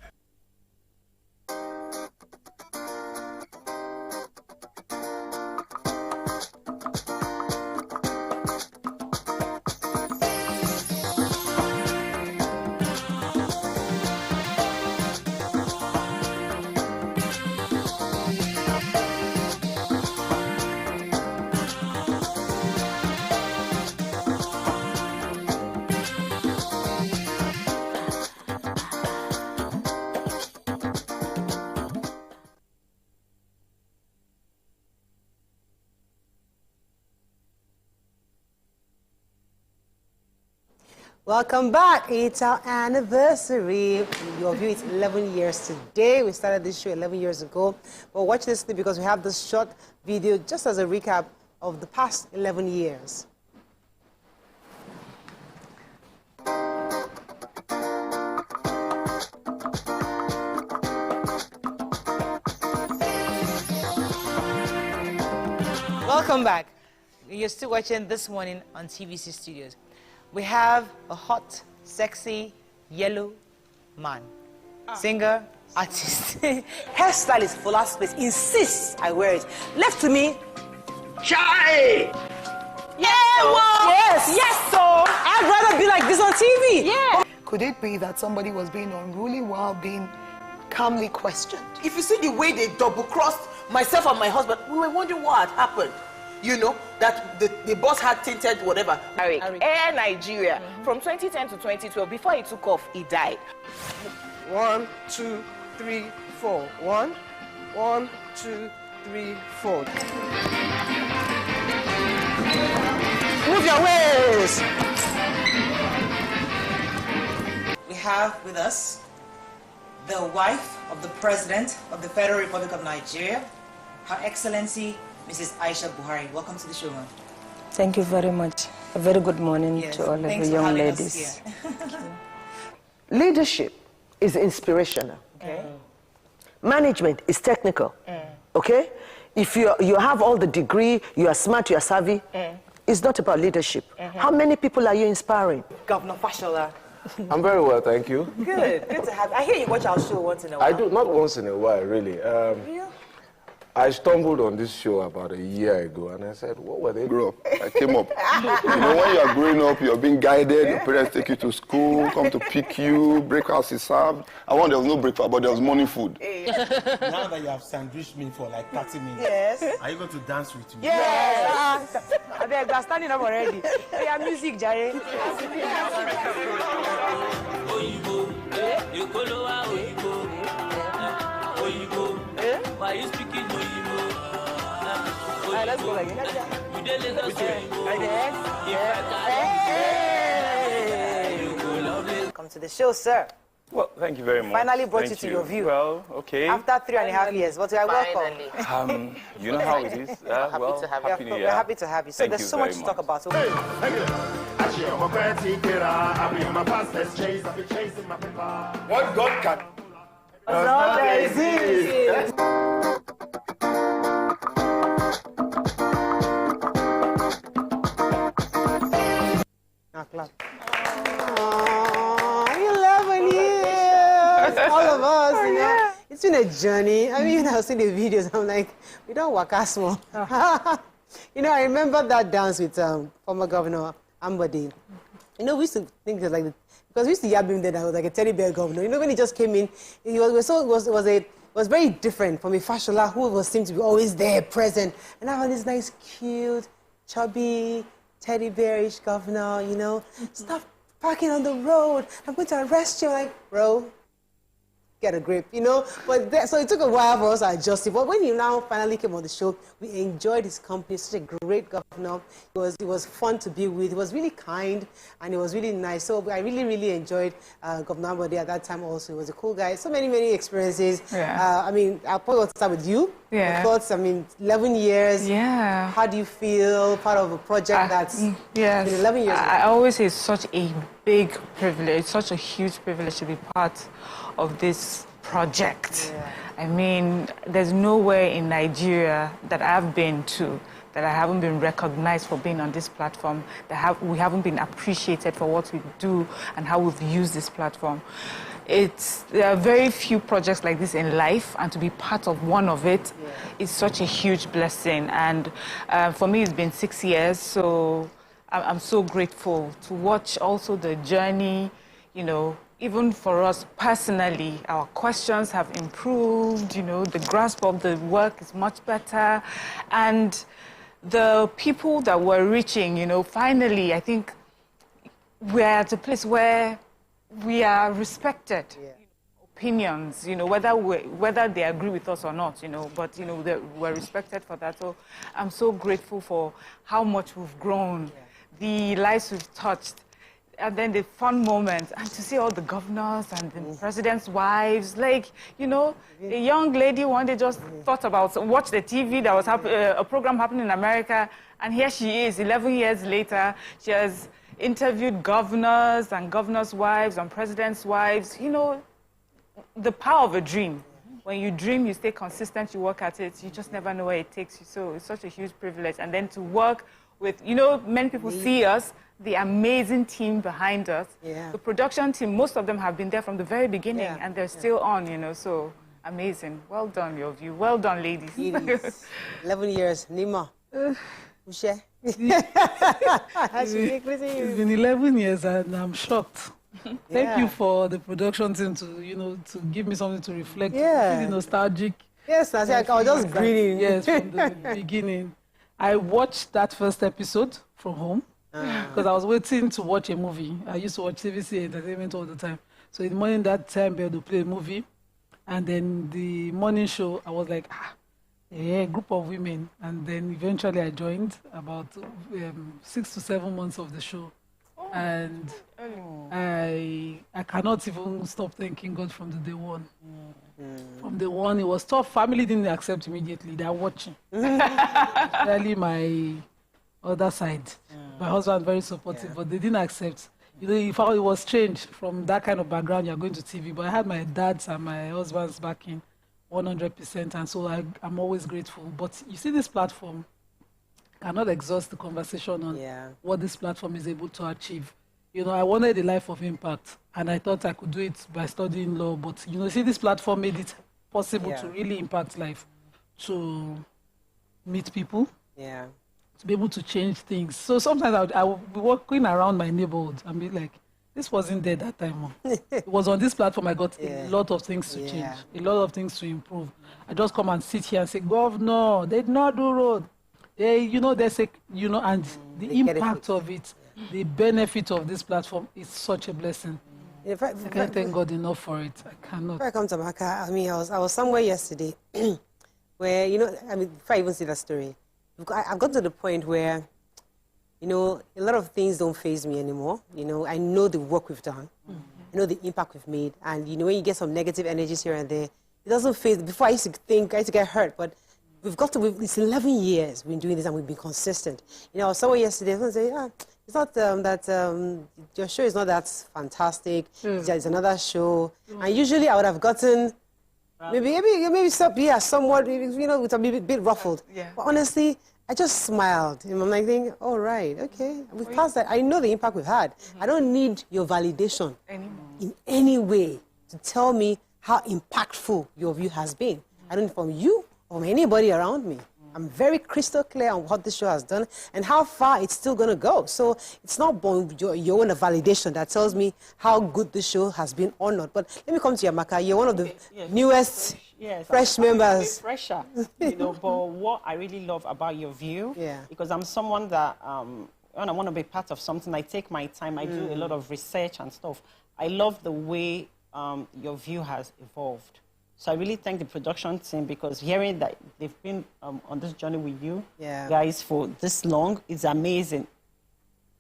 Welcome back. It's our anniversary. Your view, it's 11 years today. We started this show 11 years ago. But watch this because we have this short video just as a recap of the past 11 years. Welcome back. You're still watching This Morning on TVC Studios. We have a hot, sexy, yellow man. Singer, artist, hairstylist for last space, insists I wear it. Left to me, Chai! Yes, so I'd rather be like this on TV. Yeah. Could it be that somebody was being unruly while being calmly questioned? If you see the way they double-crossed myself and my husband, we were wondering what had happened. You know, that the boss had tinted whatever. Air Nigeria, from 2010 to 2012, before he took off, he died. 1, 2, 3, 4. 1, 2, 3, 4. Move your ways! We have with us the wife of the President of the Federal Republic of Nigeria, Her Excellency Mrs. Aisha Buhari. Welcome to the show, ma'am. Thank you very much. A very good morning to all of the young ladies. Leadership is inspirational. Okay. Management is technical. Okay? If you have all the degree, you are smart, you are savvy, it's not about leadership. How many people are you inspiring? Governor Fashola. I'm very well, thank you. Good to have you. I hear you watch our show once in a while. I do, not once in a while, really. I stumbled on this show about a year ago, and I said, what were they? Grew up. I came up. You know, when you are growing up, you're being guided, your parents take you to school, come to pick you, breakfast is served. I want there was no breakfast, but there was morning food. Now that you have sandwiched me for like 30 minutes, are you going to dance with me? Yes! They're standing up already. They are music, Jerry. Why you speaking to you? Let's go like Welcome to the show, sir. Well, thank you very much. Finally brought you to your view. Well, okay. After 3.5 years, but you are welcome. You know how it is. Well, happy New Year. We're happy to have you. So there's so much to talk about. So what God can. Now clap. 11 years, all of us, you know. It's been a journey. I mean, I've seen the videos. I'm like, we don't work as small. You know, I remember that dance with former Governor Ambode. You know, we used to think it was like, because we used to yab him that I was like a teddy bear governor. You know, when he just came in, it was very different from a Fashola who seemed to be always there, present. And I had this nice, cute, chubby, teddy bearish governor, you know. Stop parking on the road. I'm going to arrest you. Like, bro, get a grip, you know. But so it took a while for us to adjust it. But when you now finally came on the show, we enjoyed his company. Such a great governor. It was fun to be with. He was really kind and it was really nice. So I really, really enjoyed Governor Ambode at that time also. He was a cool guy. So many, many experiences. Yeah. I mean, I'll probably want to start with you. Yeah. Your thoughts, I mean, 11 years. Yeah. How do you feel part of a project that's been 11 years? I always say it's such a big privilege, such a huge privilege to be part of this project. Yeah. I mean, there's nowhere in Nigeria that I've been to that I haven't been recognized for being on this platform, that we haven't been appreciated for what we do and how we've used this platform. There are very few projects like this in life, and to be part of one of it is such a huge blessing. And for me, it's been 6 years, so I'm so grateful to watch also the journey, you know. Even for us personally, our questions have improved, you know, the grasp of the work is much better. And the people that we're reaching, you know, finally, I think we're at a place where we are respected. Opinions, you know, whether they agree with us or not, you know, but, you know, we're respected for that. So I'm so grateful for how much we've grown, the lives we've touched. And then the fun moments, and to see all the governors and the president's wives, like, you know, a young lady one day just thought about, watch the TV, there was a program happening in America, and here she is, 11 years later, she has interviewed governors and governors' wives and presidents' wives, you know, the power of a dream. when you dream, you stay consistent, you work at it, you just never know where it takes you. So it's such a huge privilege. And then to work with, you know, many people see us, the amazing team behind us. The production team, most of them have been there from the very beginning, and they're still on, you know, so amazing. Well done, your view. Well done, ladies. 11 years. Nima. Ushe. It's been 11 years and I'm shocked. Thank you for the production team to, you know, to give me something to reflect. Really nostalgic. Yes, I was just grinning. Yes, from the beginning. I watched that first episode from home because I was waiting to watch a movie. I used to watch TVC Entertainment all the time. So in the morning that time, they would play a movie. And then the morning show, I was like, a group of women. And then eventually I joined about 6 to 7 months of the show. And I cannot even stop thanking God from the day one. From day one, it was tough. Family didn't accept immediately. They're watching. Especially my other side. My husband very supportive, but they didn't accept. You know, if it was strange from that kind of background, you're going to TV. But I had my dad's and my husband's backing 100%, and so I'm always grateful. But you see, this platform cannot exhaust the conversation on what this platform is able to achieve. You know, I wanted a life of impact, and I thought I could do it by studying law. But, you know, see, this platform made it possible to really impact life, to meet people, to be able to change things. So sometimes I would be walking around my neighborhood and be like, this wasn't there that time. It was on this platform I got a lot of things to change, a lot of things to improve. I just come and sit here and say, Governor, they did not do road. They, you know, they say, you know, and the impact of it, the benefit of this platform is such a blessing. I can't thank God enough for it. I cannot. Before I come to Amaka, I mean, I was somewhere yesterday where, you know, I mean, before I even see that story, I've got to the point where, you know, a lot of things don't faze me anymore. You know, I know the work we've done. I know the impact we've made. And, you know, when you get some negative energies here and there, it doesn't faze. Before I used to think, I used to get hurt, but it's 11 years we've been doing this and we've been consistent. You know, I was somewhere yesterday, I was going to say, it's not that, your show is not that fantastic. It's another show. And usually I would have gotten, maybe somewhat, you know, with a bit ruffled. But honestly, I just smiled. And I'm like thinking, all right, okay, we've passed that. I know the impact we've had. I don't need your validation in any way to tell me how impactful your view has been. I don't need from you or from anybody around me. I'm very crystal clear on what this show has done and how far it's still going to go. So it's not your own validation that tells me how good the show has been or not. But let me come to you, Amaka. You're one of the newest, fresh members. Fresher, you know, but what I really love about your view, because I'm someone that, when I want to be part of something, I take my time, I do a lot of research and stuff. I love the way your view has evolved. So I really thank the production team because hearing that they've been on this journey with you guys for this long is amazing.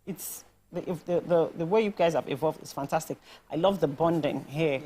It's the way you guys have evolved is fantastic. I love the bonding here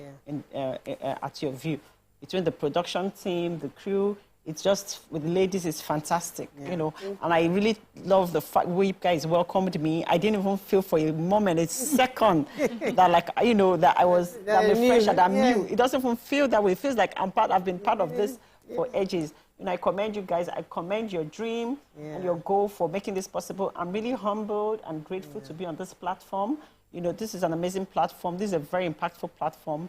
at your view between the production team, the crew. It's just with the ladies, it's fantastic, you know. And I really love the fact you guys welcomed me. I didn't even feel for a moment, a second, that like, you know, that I was that fresh, that I'm new. It doesn't even feel that way. It feels like I've been part of this for ages. You know, I commend you guys. I commend your dream and your goal for making this possible. I'm really humbled and grateful to be on this platform. You know, this is an amazing platform. This is a very impactful platform.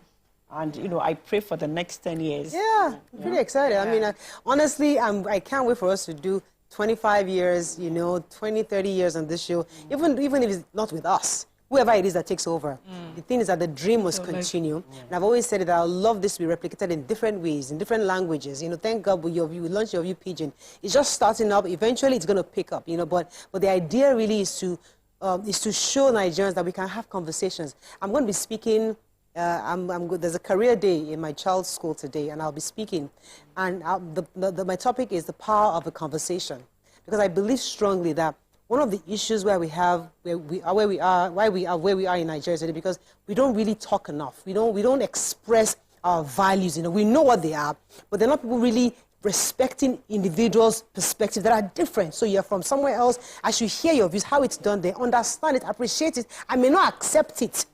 And, you know, I pray for the next 10 years. I'm pretty excited. I mean, honestly, I can't wait for us to do 25 years, you know, 20, 30 years on this show, even if it's not with us, whoever it is that takes over. The thing is that the dream must continue. And I've always said that I love this to be replicated in different ways, in different languages. You know, thank God we launched your view Pidgin. It's just starting up. Eventually, it's going to pick up, you know, but the idea really is to show Nigerians that we can have conversations. I'm going to be speaking. There's a career day in my child's school today, and I'll be speaking. And my topic is the power of a conversation, because I believe strongly that one of the issues why we are where we are in Nigeria today, because we don't really talk enough. We don't express our values. You know, we know what they are, but they're not people really respecting individuals' perspectives that are different. So you're from somewhere else. I should hear your views, how it's done. They understand it, appreciate it. I may not accept it,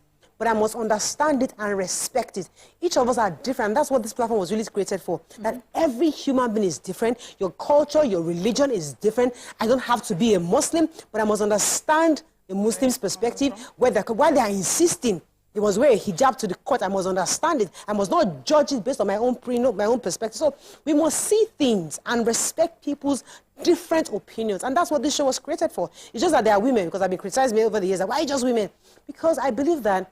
but I must understand it and respect it. Each of us are different, and that's what this platform was really created for, that every human being is different. Your culture, your religion is different. I don't have to be a Muslim, but I must understand a Muslim's perspective, why they are insisting they must wear a hijab to the court. I must understand it. I must not judge it based on my own perspective. So we must see things and respect people's different opinions. And that's what this show was created for. It's just that there are women, because I've been criticized over the years, like, why just women? Because I believe that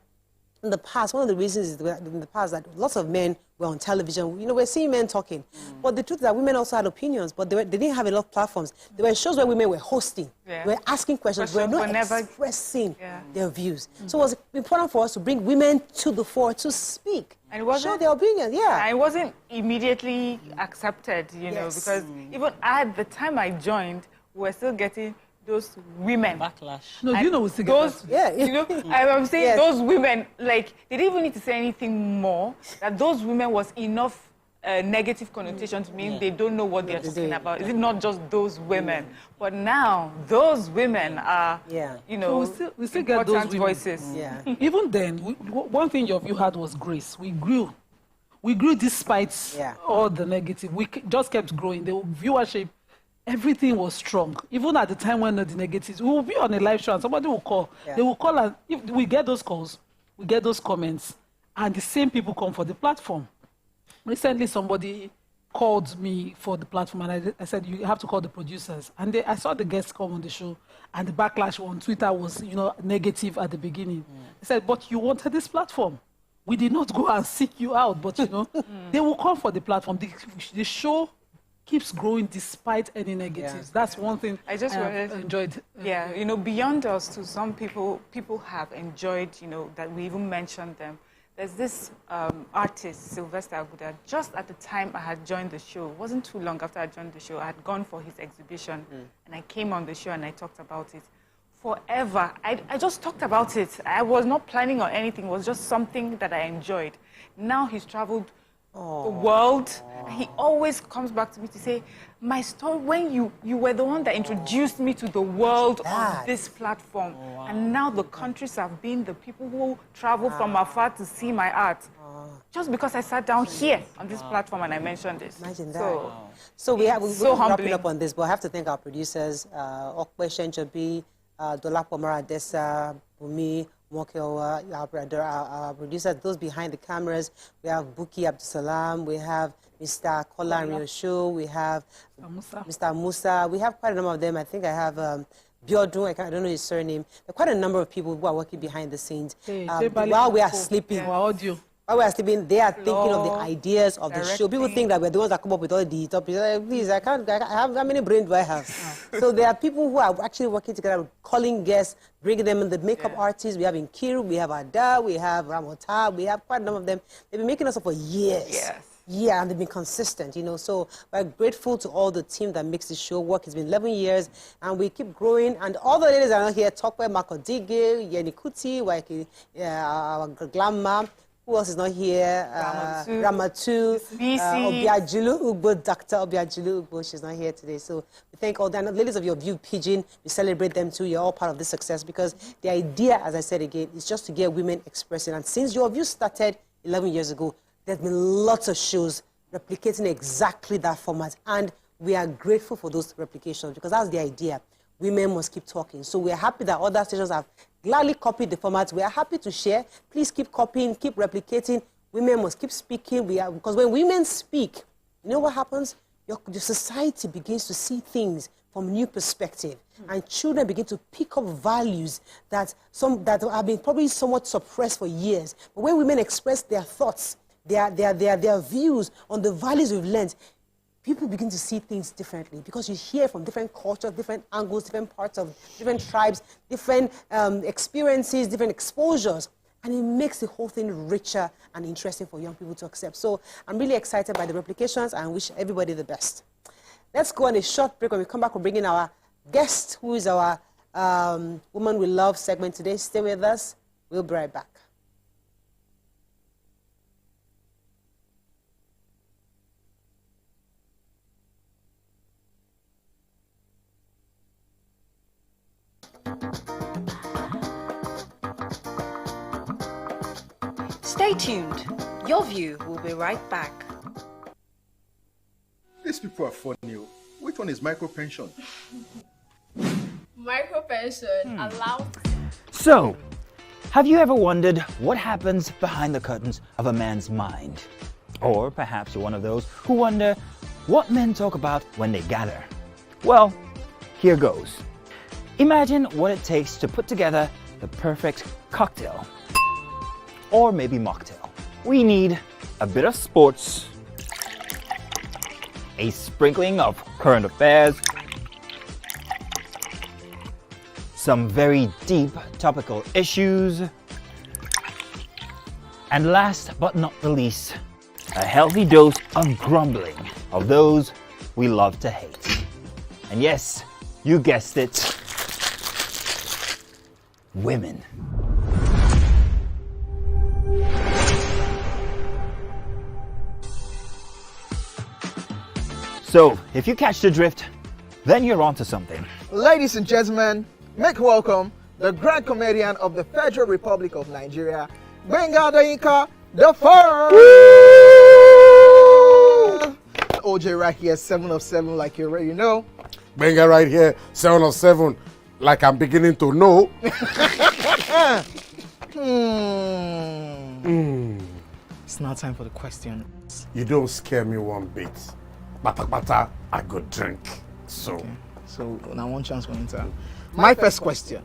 in the past, one of the reasons is that in the past that lots of men were on television. You know, we're seeing men talking. But the truth is that women also had opinions, but they didn't have a lot of platforms. There were shows where women were hosting, were asking questions, were not expressing their views. So it was important for us to bring women to the fore to speak. And show their opinions, It wasn't immediately accepted, you know, because even at the time I joined, we were still getting those women backlash. No, you know, we those, you know, I'm saying those women, like, they didn't even need to say anything more. That those women was enough negative connotation to mean they don't know what they're talking about. Is it not just those women? But now those women are, you know, so we still get those voices. Even then, one thing your view had was grace. We grew. We grew despite all the negative. We just kept growing. The viewership, everything was strong. Even at the time when the negatives, we will be on a live show and somebody will call. They will call, and if we get those calls, we get those comments, and the same people come for the platform. Recently, somebody called me for the platform, and I said, you have to call the producers. And I saw the guests come on the show, and the backlash on Twitter was, you know, negative at the beginning. They said, but you wanted this platform. We did not go and seek you out, but, you know, they will come for the platform. The show keeps growing despite any negatives. That's one thing I just enjoyed. You know, beyond us, to some people have enjoyed, you know, that we even mentioned them. There's this artist, Sylvester Aguda. Just at the time I had joined the show, it wasn't too long after I joined the show, I had gone for his exhibition, and I came on the show and I talked about it. Forever, I just talked about it. I was not planning on anything. It was just something that I enjoyed. Now he's traveled the world. He always comes back to me to say, my story, when you were the one that introduced me to the world on this platform. And now the countries have been the people who travel from afar to see my art. Just because I sat down here on this platform and I mentioned this. Imagine that. So we're wrapping up on this, but I have to thank our producers, Okwe Shenjobi, Dolapo Maradesa, Bumi, Mokeowa, our producers, those behind the cameras. We have Buki Abdusalam, we have Mr. Kola Riosho, we have Mr. Musa. We have quite a number of them. I think I have Biodun, I don't know his surname. There are quite a number of people who are working behind the scenes. While we are sleeping, while we are sleeping, they are thinking of the ideas of the show. People think that we're the ones that come up with all the topics. Please, how many brains do I have? So there are people who are actually working together, calling guests, bringing them in, the makeup artists. We have Nkiru, we have Ada, we have Ramota, we have quite a number of them. They've been making us up for years. Yeah, and they've been consistent, you know. So we're grateful to all the team that makes this show work. It's been 11 years, and we keep growing. And all the ladies are not here. Tokwe Makodige, Yeni Kuti, our grandma. Who else is not here? Ramatu, Obiajulu Ugbo, Dr. Obiajulu Ugbo, she's not here today. So we thank all the ladies of your View Pigeon. We celebrate them too. You're all part of this success because the idea, as I said again, is just to get women expressing. And since your View started 11 years ago, there's been lots of shows replicating exactly that format. And we are grateful for those replications because that's the idea. Women must keep talking. So we're happy that other stations have gladly copied the format. We are happy to share. Please keep copying, keep replicating. Women must keep speaking. Because when women speak, you know what happens? Your society begins to see things from a new perspective. And children begin to pick up values that have been probably somewhat suppressed for years. But when women express their thoughts, their views on the values we've learned, people begin to see things differently because you hear from different cultures, different angles, different parts of different tribes, different experiences, different exposures. And it makes the whole thing richer and interesting for young people to accept. So I'm really excited by the replications and wish everybody the best. Let's go on a short break. When we come back, we'll bring in our guest, who is our Woman We Love segment today. Stay with us. We'll be right back. Stay tuned. Your View will be right back. These people are funny. Which one is micro pension? Micro pension allows. So, have you ever wondered what happens behind the curtains of a man's mind? Or perhaps you're one of those who wonder what men talk about when they gather. Well, here goes. Imagine what it takes to put together the perfect cocktail. Or maybe mocktail. We need a bit of sports, a sprinkling of current affairs, some very deep topical issues, and last but not the least, a healthy dose of grumbling of those we love to hate. And yes, you guessed it, women. So, if you catch the drift, then you're onto something. Ladies and gentlemen, make welcome the grand comedian of the Federal Republic of Nigeria, Gbenga Adeyinka the First. OJ right here, 7 of 7, like you already know. Gbenga right here, 7 of 7, like I'm beginning to know. It's now time for the questions. You don't scare me one bit. Bata, I go drink. So, okay. So now one chance for enter. My first question.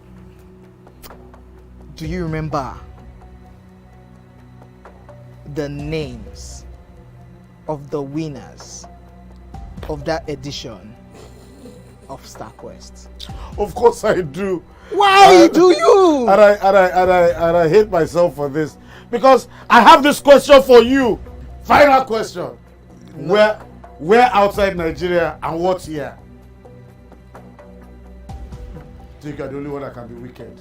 Do you remember the names of the winners of that edition of StarQuest? Of course I do. Why do you? And I hate myself for this because I have this question for you. Final question. No. Where outside Nigeria and what year? Think you're the only one that can be wicked.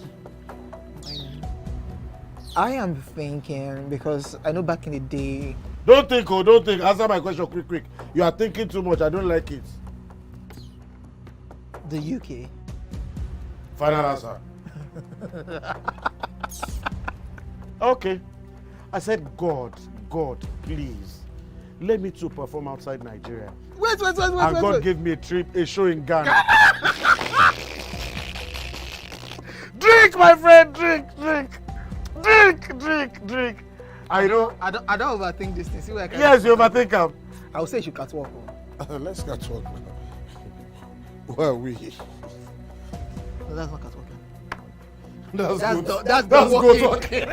I am thinking because I know back in the day. Don't think. Answer my question quick. You are thinking too much. I don't like it. The UK. Final answer. Okay. I said, God, please. Let me to perform outside Nigeria. Wait. And God gave me a show in Ghana. Drink, my friend, drink. I don't overthink this thing. See where I can. Yes, you overthink them. I would say you should catwalk. Let's catwalk. Where are we? No, that's not catwalking. That's good walking.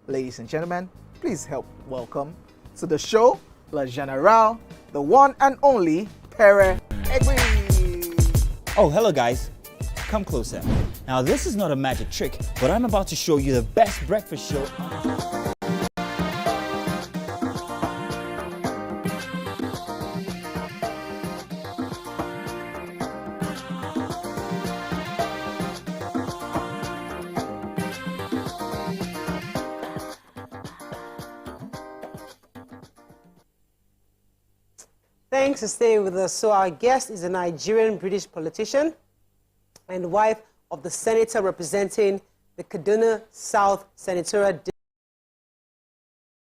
Ladies and gentlemen, please help welcome to the show, La General, the one and only Pere Egbe. Oh, hello guys. Come closer. Now this is not a magic trick, but I'm about to show you the best breakfast show. Thanks for staying with us. So our guest is a Nigerian-British politician and wife of the senator representing the Kaduna South Senatorial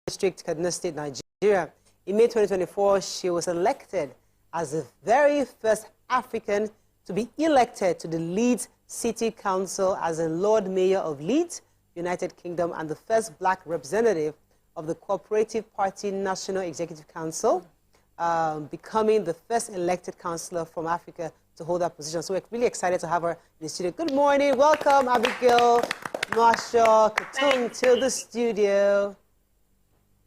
District, Kaduna State, Nigeria. In May 2024, she was elected as the very first African to be elected to the Leeds City Council as a Lord Mayor of Leeds, United Kingdom, and the first black representative of the Cooperative Party National Executive Council. becoming the first elected councillor from Africa to hold that position. So we're really excited to have her in the studio. Good morning. Welcome, Abigail, Marsha, Katung to the studio.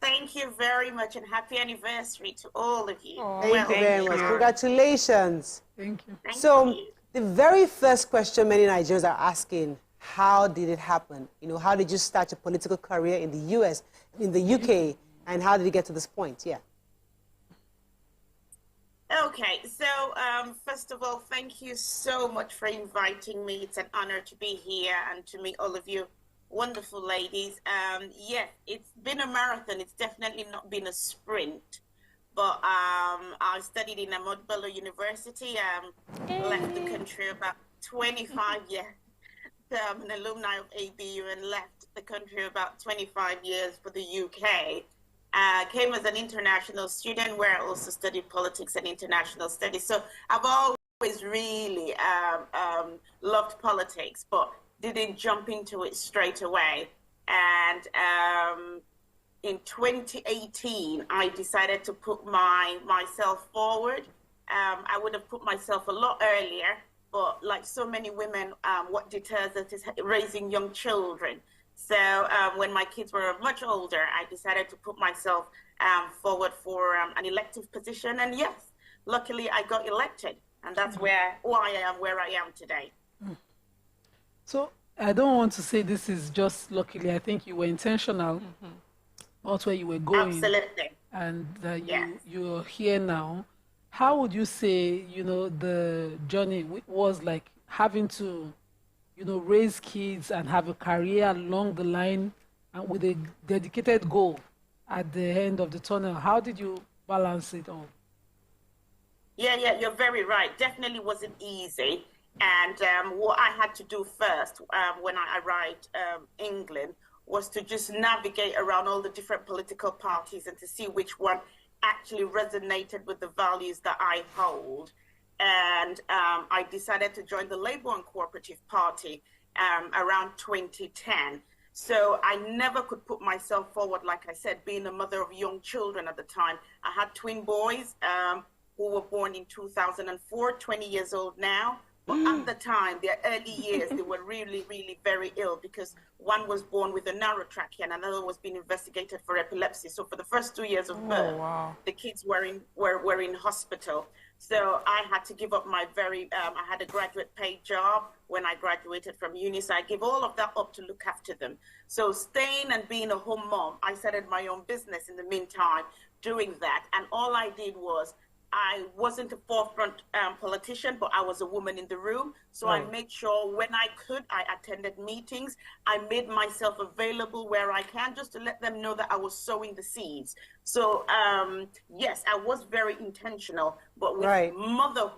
Thank you very much, and happy anniversary to all of you. Thank you very much. Congratulations. Thank you. So the very first question many Nigerians are asking, how did it happen? You know, how did you start your political career in the US, in the UK, and how did you get to this point? Yeah. Okay, so first of all, thank you so much for inviting me. It's an honor to be here and to meet all of you wonderful ladies. Yes, it's been a marathon. It's definitely not been a sprint. But I studied in Ahmadu Bello University. Left the country about 25 years. I'm an alumni of ABU and left the country about 25 years for the UK. Came as an international student where I also studied politics and international studies. So I've always really loved politics, but didn't jump into it straight away. And in 2018, I decided to put myself forward. I would have put myself a lot earlier, but like so many women, what deters us is raising young children. So when my kids were much older, I decided to put myself forward for an elective position. And yes, luckily I got elected. And that's why I am where I am today. So I don't want to say this is just luckily. I think you were intentional about where you were going. Absolutely. And you're here now. How would you say, you know, the journey was like having to, you know, raise kids and have a career along the line and with a dedicated goal at the end of the tunnel? How did you balance it all? Yeah, you're very right. Definitely wasn't easy. And what I had to do first when I arrived England was to just navigate around all the different political parties and to see which one actually resonated with the values that I hold. And I decided to join the Labour and Cooperative Party around 2010. So I never could put myself forward, like I said, being a mother of young children at the time. I had twin boys who were born in 2004, 20 years old now. But at the time, their early years, they were really, really very ill because one was born with a narrow trachea and another was being investigated for epilepsy. So for the first 2 years of birth, the kids were in hospital. So I had to give up my I had a graduate paid job when I graduated from uni. So I gave all of that up to look after them. So staying and being a home mom, I started my own business in the meantime doing that. And all I did was, I wasn't a forefront politician, but I was a woman in the room. So I made sure when I could, I attended meetings. I made myself available where I can just to let them know that I was sowing the seeds. So yes, I was very intentional, but with motherhood,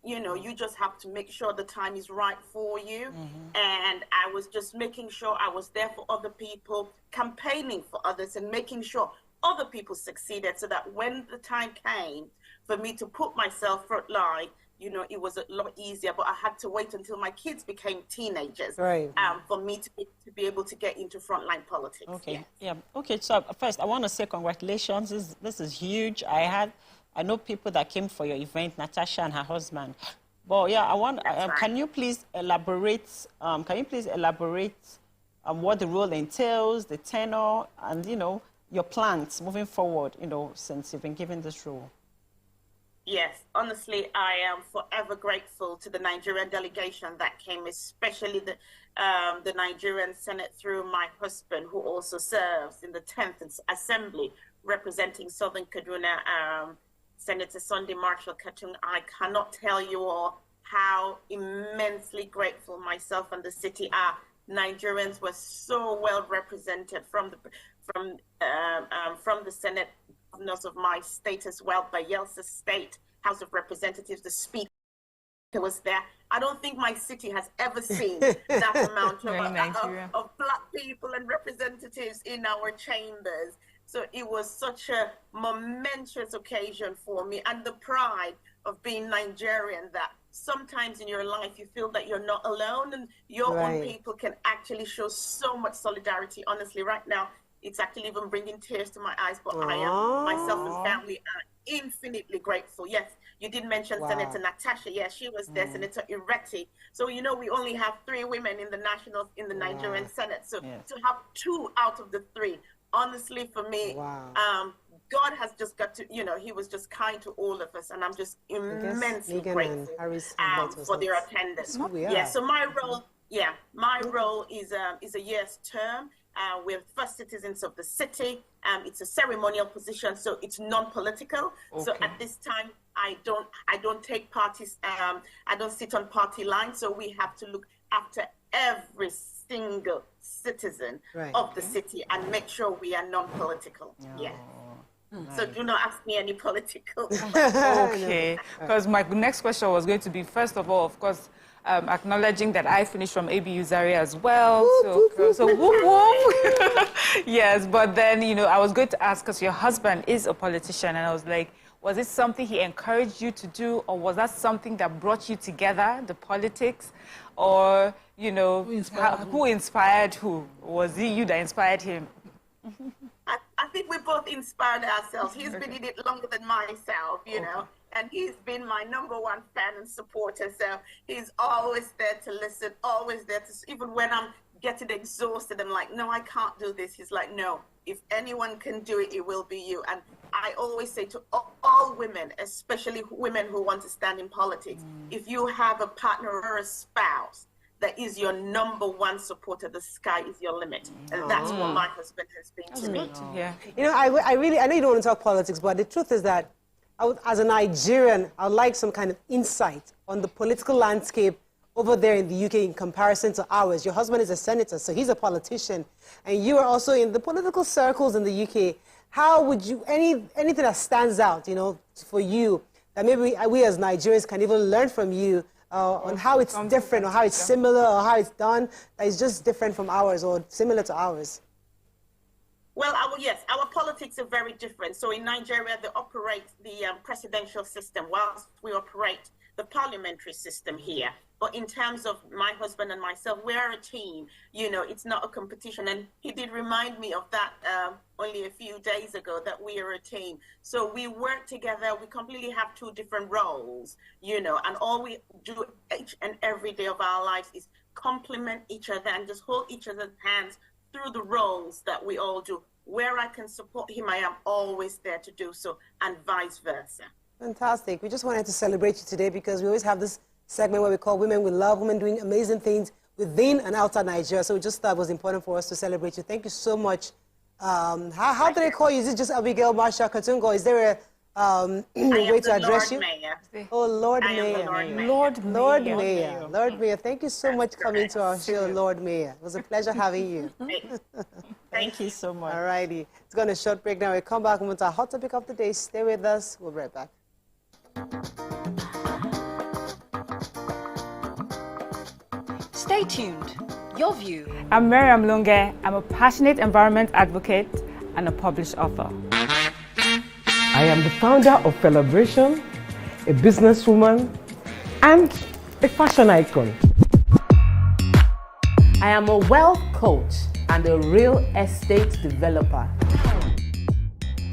you know, you just have to make sure the time is right for you. And I was just making sure I was there for other people, campaigning for others and making sure other people succeeded so that when the time came for me to put myself front line, you know, it was a lot easier, but I had to wait until my kids became teenagers for me to be able to get into frontline politics. Okay, okay, so first I want to say congratulations. This is huge. I know people that came for your event, Natasha and her husband. But yeah, I want, can you please elaborate, what the role entails, the tenor, and, you know, your plans moving forward, you know, since you've been given this role? Yes, honestly, I am forever grateful to the Nigerian delegation that came, especially the Nigerian Senate through my husband, who also serves in the 10th Assembly, representing Southern Kaduna, Senator Sunday Marshall Katung. I cannot tell you all how immensely grateful myself and the city are. Nigerians were so well represented from the Senate, governors of my state as well, Bayelsa State, House of Representatives, the Speaker was there. I don't think my city has ever seen that amount of Black people and representatives in our chambers. So it was such a momentous occasion for me, and the pride of being Nigerian, that sometimes in your life you feel that you're not alone and your own people can actually show so much solidarity. Honestly, right now, it's actually even bringing tears to my eyes, but I am, myself and family are infinitely grateful. Yes, you did mention Senator Natasha. Yes, she was there, Senator Ireti. So, you know, we only have 3 women in the Nigerian Senate. So to have 2 out of the 3, honestly, for me, God has just got to, you know, he was just kind to all of us, and I'm just immensely grateful for their attendance. Yeah, so my role, is a year's term. We're first citizens of the city. It's a ceremonial position, so it's non-political. Okay. So at this time, I don't take parties. I don't sit on party lines. So we have to look after every single citizen of the city and make sure we are non-political. Yes. So do not ask me any political. Okay, because my next question was going to be, first of all, of course, acknowledging that I finished from ABU Zaria as well. So whoop whoop. Yes, but then, you know, I was going to ask, because your husband is a politician, and I was like, was it something he encouraged you to do, or was that something that brought you together, the politics? Or, you know, who inspired who? Was it you that inspired him? I think we both inspired ourselves. He's been in it longer than myself, you know, and he's been my #1 fan and supporter. So he's always there to listen, always there to, even when I'm getting exhausted, I'm like, no, I can't do this. He's like, no, if anyone can do it, it will be you. And I always say to all women, especially women who want to stand in politics, if you have a partner or a spouse that is your #1 supporter, the sky is your limit. And that's what my husband has been to me. Yeah. You know, I know you don't want to talk politics, but the truth is that as a Nigerian, I would like some kind of insight on the political landscape over there in the UK in comparison to ours. Your husband is a senator, so he's a politician, and you are also in the political circles in the UK. How would you, anything that stands out, you know, for you, that maybe we as Nigerians can even learn from you, on how it's different, or how it's similar, or how it's done, that is just different from ours or similar to ours? Well, yes, our politics are very different. So in Nigeria, they operate the presidential system, whilst we operate the parliamentary system here. But in terms of my husband and myself, we're a team. You know, it's not a competition. And he did remind me of that only a few days ago, that we are a team. So we work together. We completely have 2 different roles, you know, and all we do each and every day of our lives is complement each other and just hold each other's hands through the roles that we all do. Where I can support him, I am always there to do so, and vice versa. Fantastic. We just wanted to celebrate you today, because we always have this segment where we call Women with Love, women doing amazing things within and outside Nigeria. So we just thought it was important for us to celebrate you. Thank you so much. How do they call you? Is it just Abigail Marsha Katungo? Is there a way to address you? Mayor. Oh, Lord Mayor. Lord Mayor. Lord Mayor. Thank you so much for coming to our show, Lord Mayor. It was a pleasure having you. Thank you so much. All righty. It's going to a short break now. We'll come back with our hot topic of the day. Stay with us. We'll be right back. Stay tuned. Your view. I'm Miriam Lunge. I'm a passionate environment advocate and a published author. I am the founder of Celebration, a businesswoman, and a fashion icon. I am a wealth coach and a real estate developer.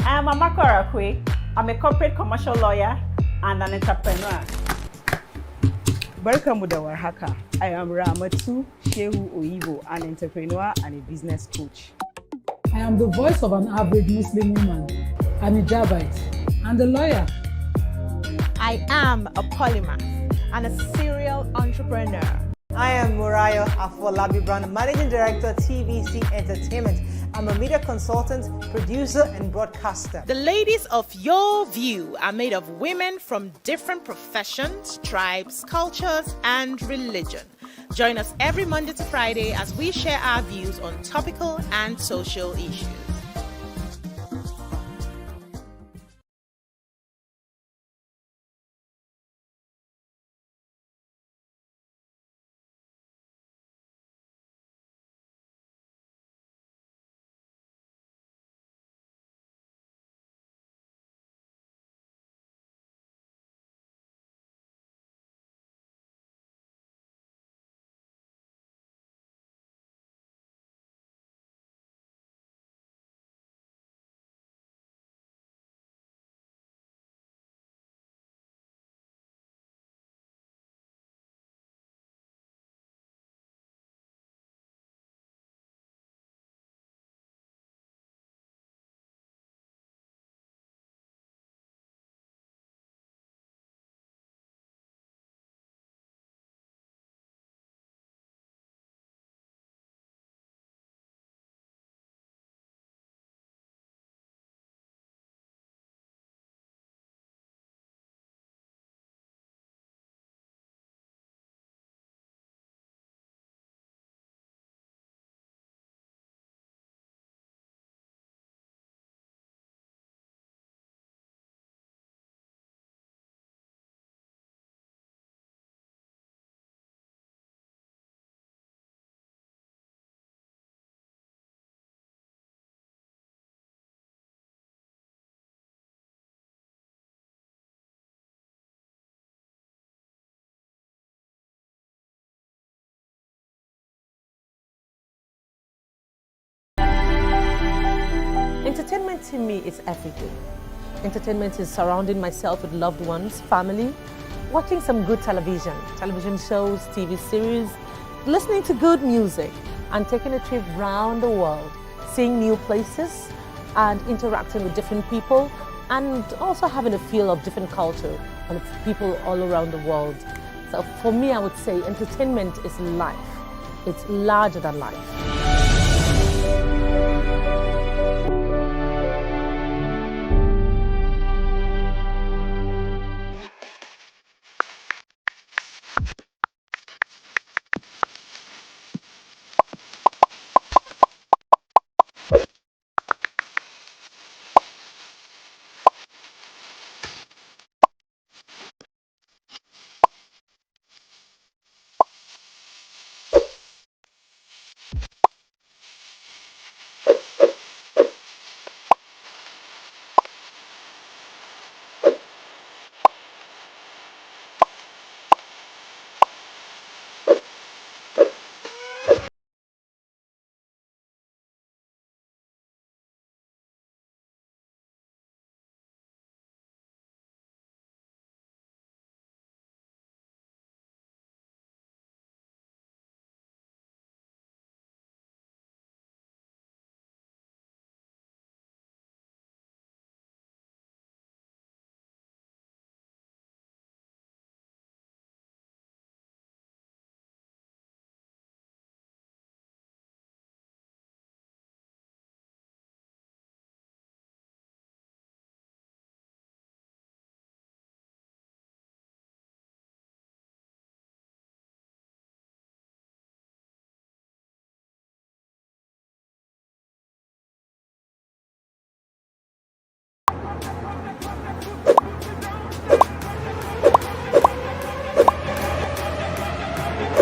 I am Amako Arakwe. I'm a corporate commercial lawyer and an entrepreneur. Barkamu da warhaka. I am Ramatu Shehu Oyibo, an entrepreneur and a business coach. I am the voice of an average Muslim woman, an hijabite, and a lawyer. I am a polymath and a serial entrepreneur. I am Murayo Afolabi Brown, Managing Director, TVC Entertainment. I'm a media consultant, producer, and broadcaster. The ladies of Your View are made of women from different professions, tribes, cultures, and religion. Join us every Monday to Friday as we share our views on topical and social issues. Entertainment to me is everything. Entertainment is surrounding myself with loved ones, family, watching some good television shows, TV series, listening to good music, and taking a trip around the world, seeing new places, and interacting with different people, and also having a feel of different culture and people all around the world. So for me, I would say entertainment is life. It's larger than life.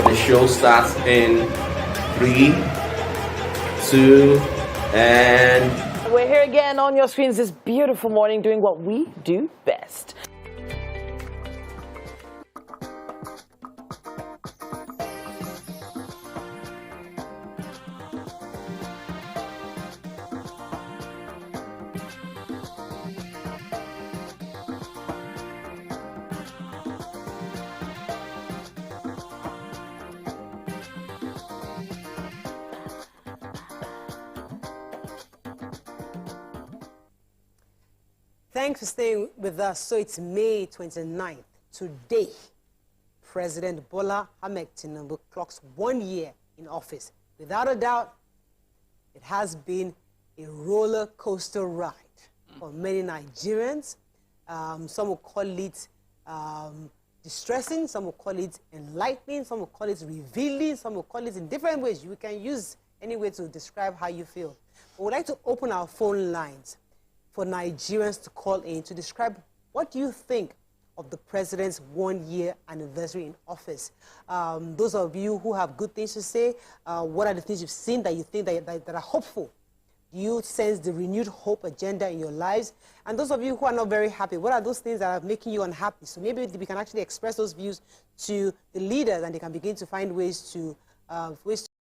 The show starts in 3, 2, and... We're here again on your screens this beautiful morning doing what we do best. Thanks for staying with us. So it's May 29th. Today, President Bola Ahmed Tinubu clocks 1 year in office. Without a doubt, it has been a roller coaster ride for many Nigerians. Some will call it distressing, some will call it enlightening, some will call it revealing, some will call it in different ways. You can use any way to describe how you feel. But we'd like to open our phone lines for Nigerians to call in to describe what you think of the president's 1 year anniversary in office. Those of you who have good things to say, what are the things you've seen that you think that are hopeful? Do you sense the renewed hope agenda in your lives? And those of you who are not very happy, what are those things that are making you unhappy? So maybe we can actually express those views to the leaders and they can begin to find ways to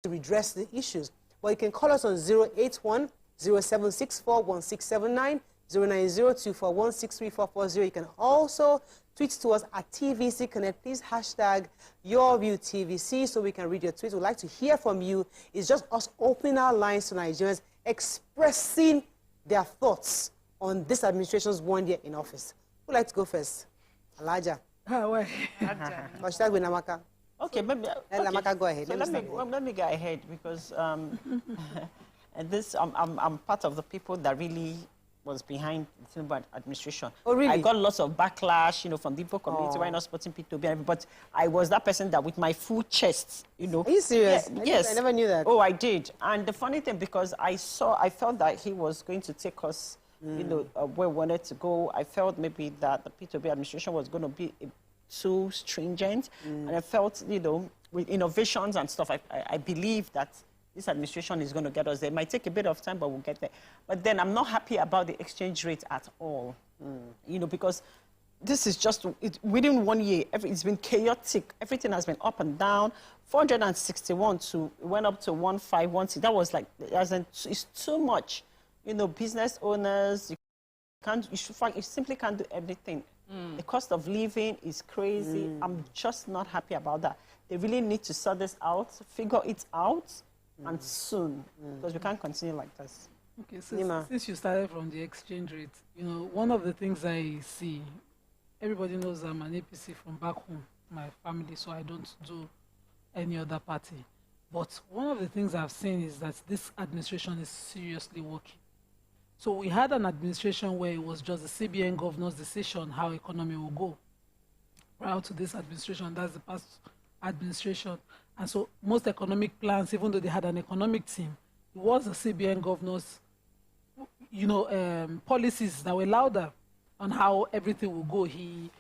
redress the issues. Well, you can call us on 081 0764-1679, 090-241-63440. You can also tweet to us at TVC Connect. Please hashtag YourViewTVC so we can read your tweets. We'd like to hear from you. It's just us opening our lines to Nigerians, expressing their thoughts on this administration's 1 year in office. Who'd like to go first? Alaja. Hashtag with Namaka. Okay, maybe. Namaka, go ahead. So let me go ahead because and this, I'm part of the people that really was behind the Tinubu administration. Oh, really? I got lots of backlash, from the Igbo community, why not supporting P2B, but I was that person that with my full chest, Are you serious? Yes. I never knew that. Oh, I did. And the funny thing, because I felt that he was going to take us, where we wanted to go. I felt maybe that the P2B administration was going to be too stringent. And I felt, with innovations and stuff, I believe that this administration is going to get us there. It might take a bit of time, but we'll get there. But then I'm not happy about the exchange rate at all, because this is just, within 1 year, it's been chaotic. Everything has been up and down. 461 went up to 1516. That was like, it's too much. business owners, you simply can't do everything. The cost of living is crazy. I'm just not happy about that. They really need to sort this out, figure it out, and soon, because we can't continue like this. Okay, since you started from the exchange rate, one of the things I see, everybody knows I'm an APC from back home, my family, so I don't do any other party. But one of the things I've seen is that this administration is seriously working. So we had an administration where it was just the CBN governor's decision how economy will go. Prior to this administration, that's the past administration. And so most economic plans, even though they had an economic team, it was the CBN governor's policies that were louder on how everything will go. He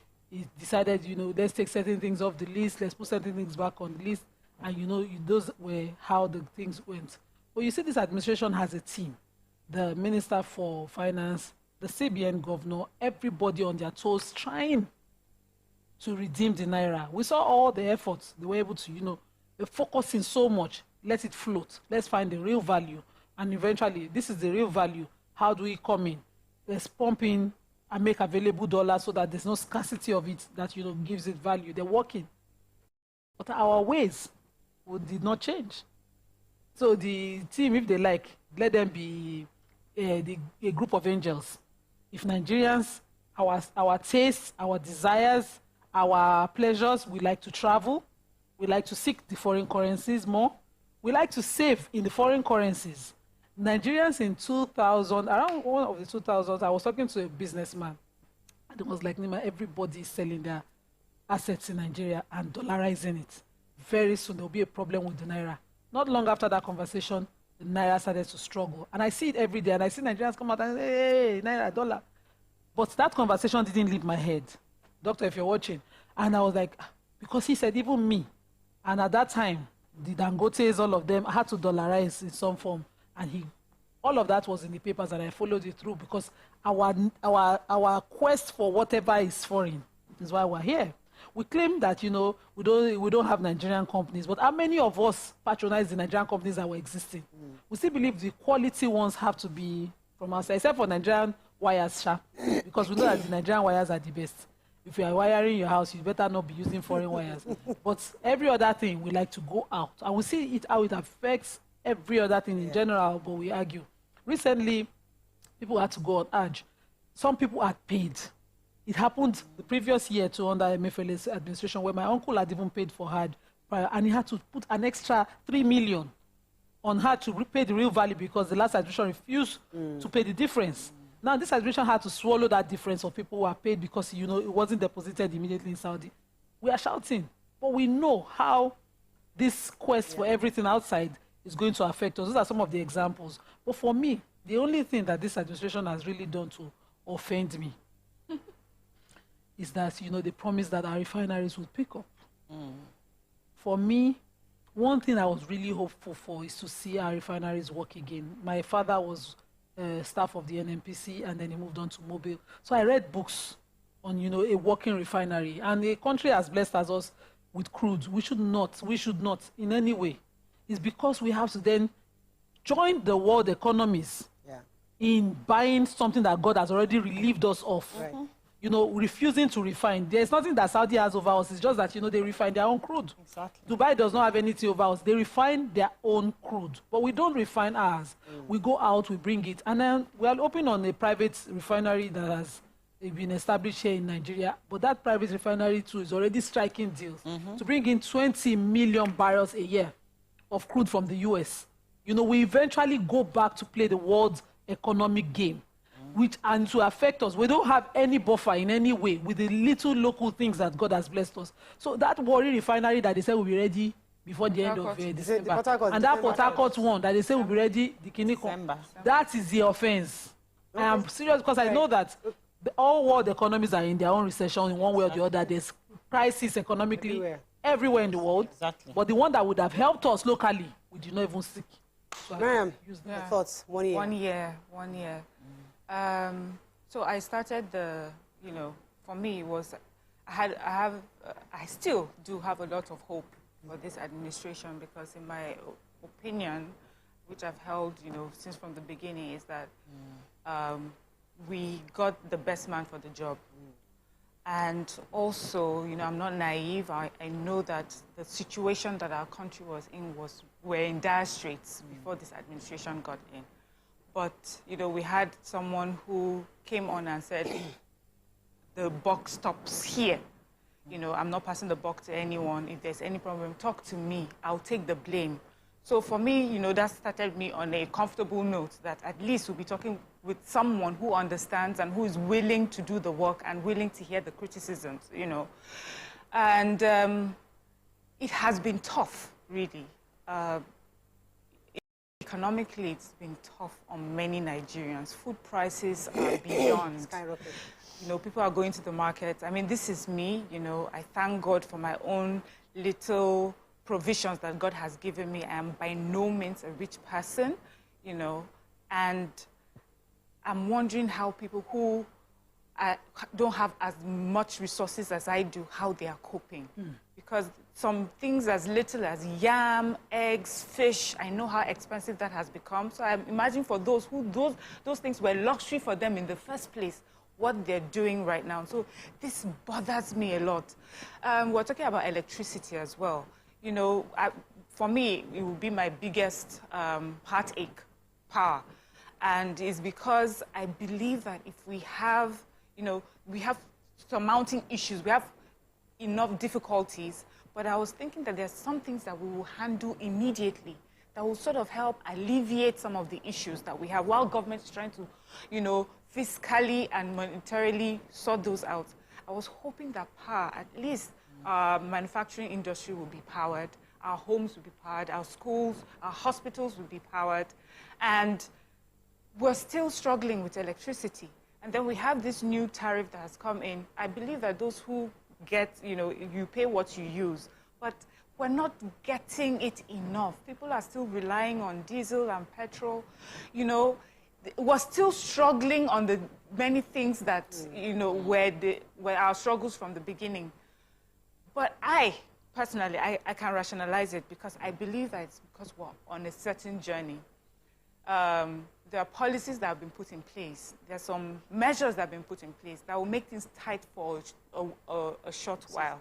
decided, let's take certain things off the list, let's put certain things back on the list. And, those were how the things went. But you see, this administration has a team. The Minister for Finance, the CBN governor, everybody on their toes trying to redeem the Naira. We saw all the efforts. They were able to, they're focusing so much. Let it float. Let's find the real value. And eventually, this is the real value. How do we come in? Let's pump in and make available dollars so that there's no scarcity of it that, gives it value. They're working. But our ways did not change. So the team, if they like, let them be a group of angels. If Nigerians, our tastes, our desires, our pleasures, we like to travel, we like to seek the foreign currencies more, we like to save in the foreign currencies. Nigerians in 2000, around one of the 2000s, I was talking to a businessman, and it was like, Nima, everybody is selling their assets in Nigeria and dollarizing it. Very soon, there will be a problem with the Naira. Not long after that conversation, the Naira started to struggle. And I see it every day, and I see Nigerians come out and say, hey, Naira, dollar. But that conversation didn't leave my head. Doctor, if you're watching. And I was like, because he said, even me. And at that time, the Dangotes, all of them, had to dollarize in some form. And all of that was in the papers, and I followed it through because our quest for whatever is foreign is why we're here. We claim that, we don't have Nigerian companies, but how many of us patronize the Nigerian companies that were existing? We still believe the quality ones have to be from outside, except for Nigerian wires, because we know that the Nigerian wires are the best. If you are wiring your house, you better not be using foreign wires. But every other thing, we like to go out. And we see how it affects every other thing in general, but we argue. Recently, people had to go on Hajj. Some people had paid. It happened the previous year to under MFL's administration where my uncle had even paid for Hajj, and he had to put an extra 3 million on Hajj to repay the real value because the last administration refused to pay the difference. Now, this administration had to swallow that difference of people who are paid because, it wasn't deposited immediately in Saudi. We are shouting, but we know how this quest for everything outside is going to affect us. Those are some of the examples. But for me, the only thing that this administration has really done to offend me is that, they promised that our refineries would pick up. For me, one thing I was really hopeful for is to see our refineries work again. My father was staff of the NNPC, and then he moved on to Mobile. So I read books on, a working refinery. And the country has blessed us with crude. We should not in any way. It's because we have to then join the world economies in buying something that God has already relieved us of. Right. Refusing to refine. There's nothing that Saudi has over us. It's just that, they refine their own crude. Exactly. Dubai does not have anything over us. They refine their own crude. But we don't refine ours. We go out, we bring it. And then we are open on a private refinery that has been established here in Nigeria. But that private refinery, too, is already striking deals to bring in 20 million barrels a year of crude from the U.S. We eventually go back to play the world's economic game. And to affect us. We don't have any buffer in any way with the little local things that God has blessed us. So that Warri refinery that they said will be ready before the end of December, and that Port Harcourt one that they say will be ready the December. That is the offense. Okay. I am serious because I know that all world economies are in their own recession in one way or the other. There's crisis economically everywhere in the world. Exactly. But the one that would have helped us locally, we did not even seek. So Miriam, your thoughts? 1 year. 1 year. So I started for me it was, I still do have a lot of hope for this administration because in my opinion, which I've held, since from the beginning, is that we got the best man for the job. And also, I'm not naive. I know that the situation that our country was in we're in dire straits before this administration got in. But, we had someone who came on and said, the buck stops here. I'm not passing the buck to anyone. If there's any problem, talk to me. I'll take the blame. So for me, that started me on a comfortable note that at least we'll be talking with someone who understands and who is willing to do the work and willing to hear the criticisms, And it has been tough, really. Economically, it's been tough on many Nigerians. Food prices are beyond. People are going to the market. I mean, this is me, I thank God for my own little provisions that God has given me. I am by no means a rich person, and I'm wondering how people who don't have as much resources as I do, how they are coping. Because some things as little as yam, eggs, fish, I know how expensive that has become. So I imagine for those who those things were luxury for them in the first place, what they're doing right now. So this bothers me a lot. We're talking about electricity as well. For me, it will be my biggest heartache, power. And it's because I believe that if we have, we have some mounting issues, we have enough difficulties, but I was thinking that there's some things that we will handle immediately that will sort of help alleviate some of the issues that we have while government is trying to, fiscally and monetarily sort those out. I was hoping that power, at least our manufacturing industry will be powered, our homes will be powered, our schools, our hospitals will be powered, and we're still struggling with electricity. And then we have this new tariff that has come in. I believe that those who get, you pay what you use, but we're not getting it enough. People are still relying on diesel and petrol. We're still struggling on the many things that, were our struggles from the beginning. But personally, I can rationalize it because I believe that it's because we're on a certain journey. There are policies that have been put in place. There are some measures that have been put in place that will make things tight for a short while.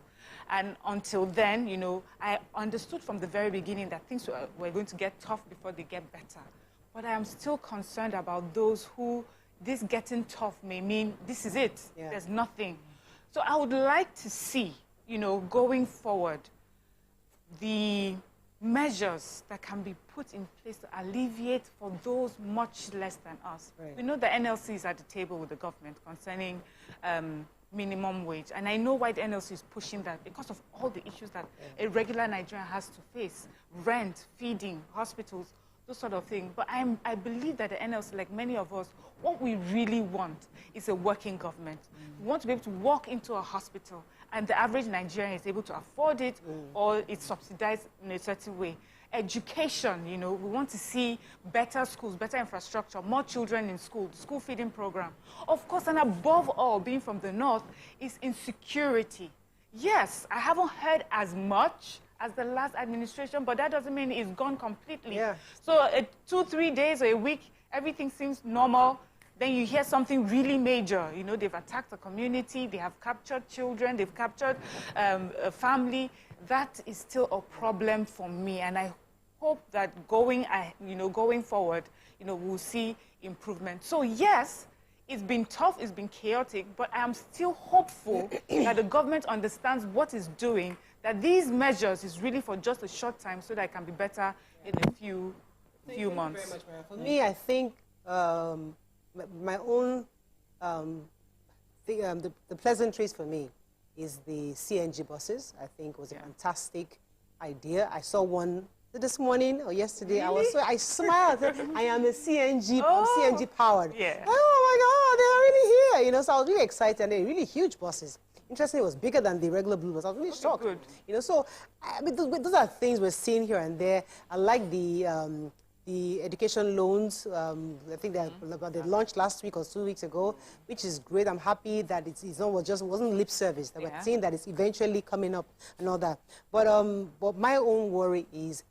And until then, I understood from the very beginning that things were going to get tough before they get better. But I am still concerned about those who this getting tough may mean this is it. Yeah. There's nothing. So I would like to see, going forward, the measures that can be put in place to alleviate for those much less than us. Right. We know the NLC is at the table with the government concerning minimum wage. And I know why the NLC is pushing that, because of all the issues that a regular Nigerian has to face. Rent, feeding, hospitals, those sort of things. But I believe that the NLC, like many of us, what we really want is a working government. We want to be able to walk into a hospital and the average Nigerian is able to afford it or it's subsidized in a certain way. Education, we want to see better schools, better infrastructure, more children in school, the school feeding program. Of course, and above all, being from the north, is insecurity. Yes, I haven't heard as much as the last administration, but that doesn't mean it's gone completely. Yeah. So 2-3 days or a week, everything seems normal. Then you hear something really major. They've attacked a community, they have captured children, they've captured a family. That is still a problem for me, and I hope that going forward, we'll see improvement. So yes, it's been tough, it's been chaotic, but I am still hopeful that the government understands what it's doing, that these measures is really for just a short time so that it can be better in a few months. Thank you very much, Mara. For me, I think my own the pleasantries for me is the CNG buses. I think was a fantastic idea. I saw one this morning or yesterday. Really? I smiled. I am a CNG, CNG powered. Yeah. Oh my God, they're really here. So I was really excited. And they're really huge buses. Interestingly, it was bigger than the regular blue bus. I was really shocked. Good. So I mean, those are things we're seeing here and there. I like the education loans. I think they launched last week or 2 weeks ago, which is great. I'm happy that it wasn't lip service. That we're seeing that it's eventually coming up and all that. But my own worry is,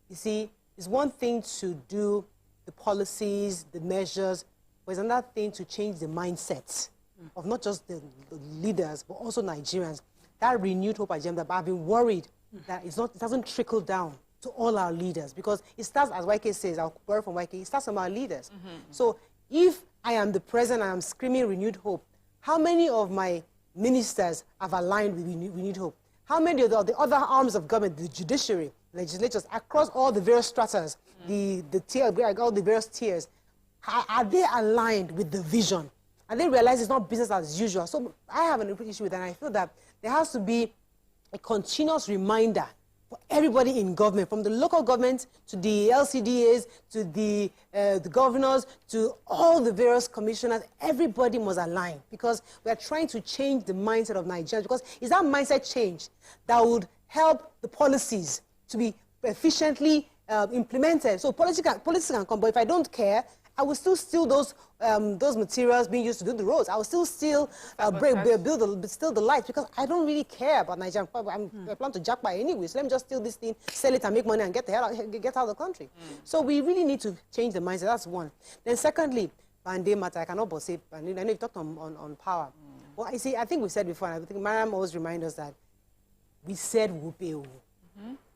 you see, it's one thing to do the policies, the measures, but it's another thing to change the mindset of not just the leaders, but also Nigerians. That renewed hope agenda, but I've been worried that it doesn't trickle down to all our leaders, because it starts, as YK says, I'll borrow from YK, it starts from our leaders. So if I am the president and I'm screaming renewed hope, how many of my ministers have aligned with renewed hope? How many of the other arms of government, the judiciary, legislatures, across all the various stratas, all the various tiers, are they aligned with the vision? And they realize it's not business as usual. So I have an issue with that, and I feel that there has to be a continuous reminder for everybody in government, from the local government to the LCDAs, to the governors, to all the various commissioners. Everybody must align, because we are trying to change the mindset of Nigerians, because it's that mindset change that would help the policies to be efficiently implemented. So politics can come, but if I don't care, I will still steal those materials being used to do the roads. I will still steal, steal the lights, because I don't really care about Nigeria. I plan to jackpot anyway, so let me just steal this thing, sell it and make money and get out of the country. So we really need to change the mindset. That's one. Then secondly, Bande matter. I cannot but say, I know you talked on power. Well, you see, I think we said before, and I think Mariam always reminds us that we said we'll pay.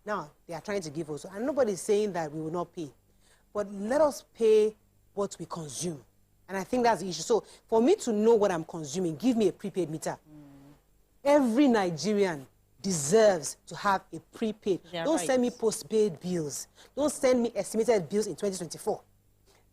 Now, they are trying to give us, and nobody's saying that we will not pay. But let us pay what we consume. And I think that's the issue. So for me to know what I'm consuming, give me a prepaid meter. Every Nigerian deserves to have a prepaid. Don't send me postpaid bills. Don't send me estimated bills in 2024.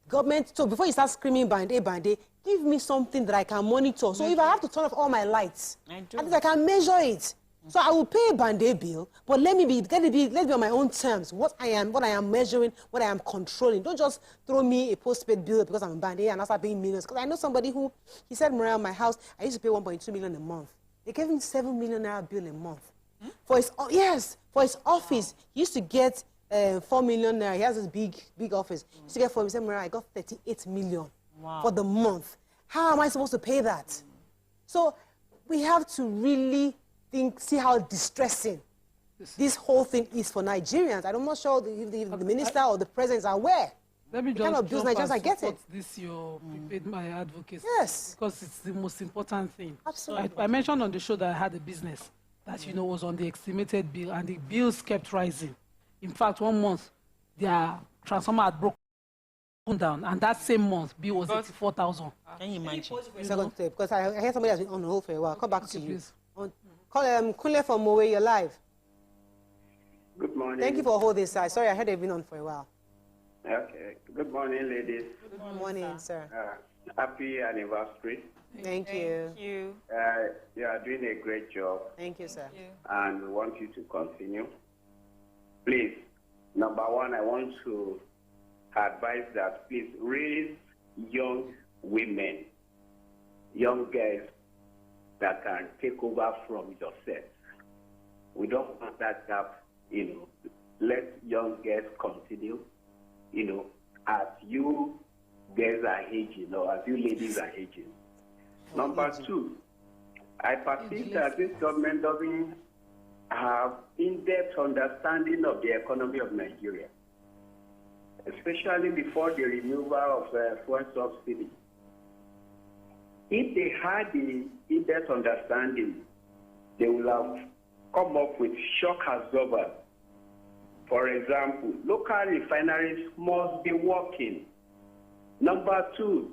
Government, so before you start screaming bande, give me something that I can monitor. So if I have to turn off all my lights, at least I can measure it. So I will pay a band-aid bill, but let it be on my own terms. What I am measuring, what I am controlling. Don't just throw me a postpaid bill because I'm a band-aid and I start paying millions. Because I know somebody who, he said, Mariam, my house, I used to pay 1.2 million a month. They gave him 7 million naira bill a month. For his, for his office, he used to get 4 million naira. He has this big office. He used to get 4 million. He said, Mariam, I got 38 million for the month. How am I supposed to pay that? So we have to really see how distressing this whole thing is for Nigerians. I'm not sure if the minister or the president are aware. Let me just kind of abuse Nigerians. I get it. This your prepaid my advocacy. Yes, because it's the most important thing. Absolutely. I mentioned on the show that I had a business that was on the estimated bill, and the bills kept rising. In fact, 1 month their transformer had broken down, and that same month bill was 84,000. Can you imagine? Because I heard somebody has been on hold for a while. I'll come back to you. Call Kunle from Mowe, you're live. Good morning. Thank you for holding this side. Sorry, I heard they've been on for a while. Okay. Good morning, ladies. Good morning, sir. Happy anniversary. Thank you. Thank you. You are doing a great job. Thank you, sir. And we want you to continue. Please, number one, I want to advise that please raise young women, young girls that can take over from yourself. We don't want that gap, Let young girls continue, as you girls are aging, or as you ladies are aging. Number two, I perceive that this government doesn't have in-depth understanding of the economy of Nigeria, especially before the removal of fuel subsidy. If they had the in-depth understanding, they will have come up with shock absorbers. For example, local refineries must be working. Number two,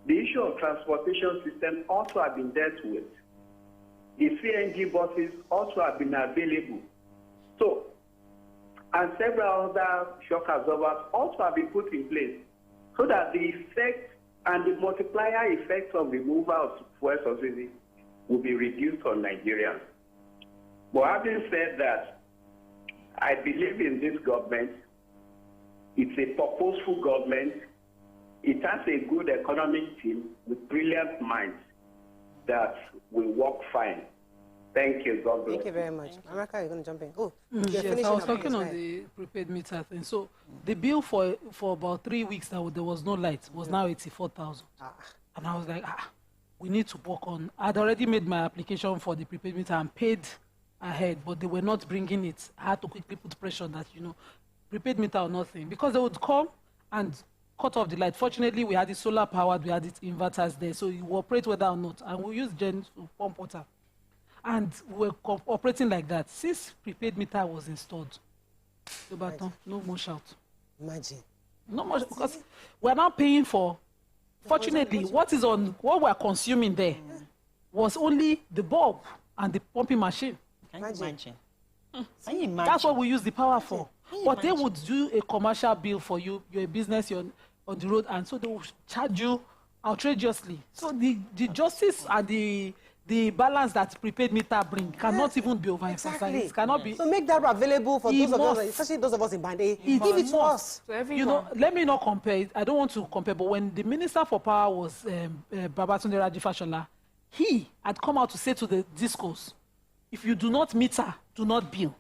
the issue of transportation system also have been dealt with. The CNG buses also have been available. So, and several other shock absorbers also have been put in place so that the effect and the multiplier effect of removal of fuel subsidy will be reduced on Nigerians. But having said that, I believe in this government. It's a purposeful government. It has a good economic team with brilliant minds that will work fine. Thank you, God bless. Thank you very much. America, you're going to jump in. Oh, yes, I was talking on the prepaid meter thing. So the bill for about 3 weeks that there was no light was now 84,000. And I was like, we need to work on. I'd already made my application for the prepaid meter and paid ahead, but they were not bringing it. I had to quickly put pressure that, prepaid meter or nothing, because they would come and cut off the light. Fortunately, we had it solar powered, we had it inverters there, so it will operate whether or not, and we use gen to pump water. And we were operating like that. Since prepaid meter was installed, the baton, no more shout. Imagine. No more, because we're now paying for, fortunately, what we're consuming there was only the bulb and the pumping machine. Can you imagine? Can you imagine? That's what we use the power for. But they would do a commercial bill for you, you're a business, you're on the road, and so they will charge you outrageously. So the justice and the balance that prepaid meter bring cannot even be overemphasized. Exactly. It cannot be. So make that available for those of us, especially those of us in Band A. Give it to us. You know, let me not compare. I don't want to compare, but when the Minister for Power was Babatunde Raji Fashola, he had come out to say to the discos, if you do not meter, do not bill.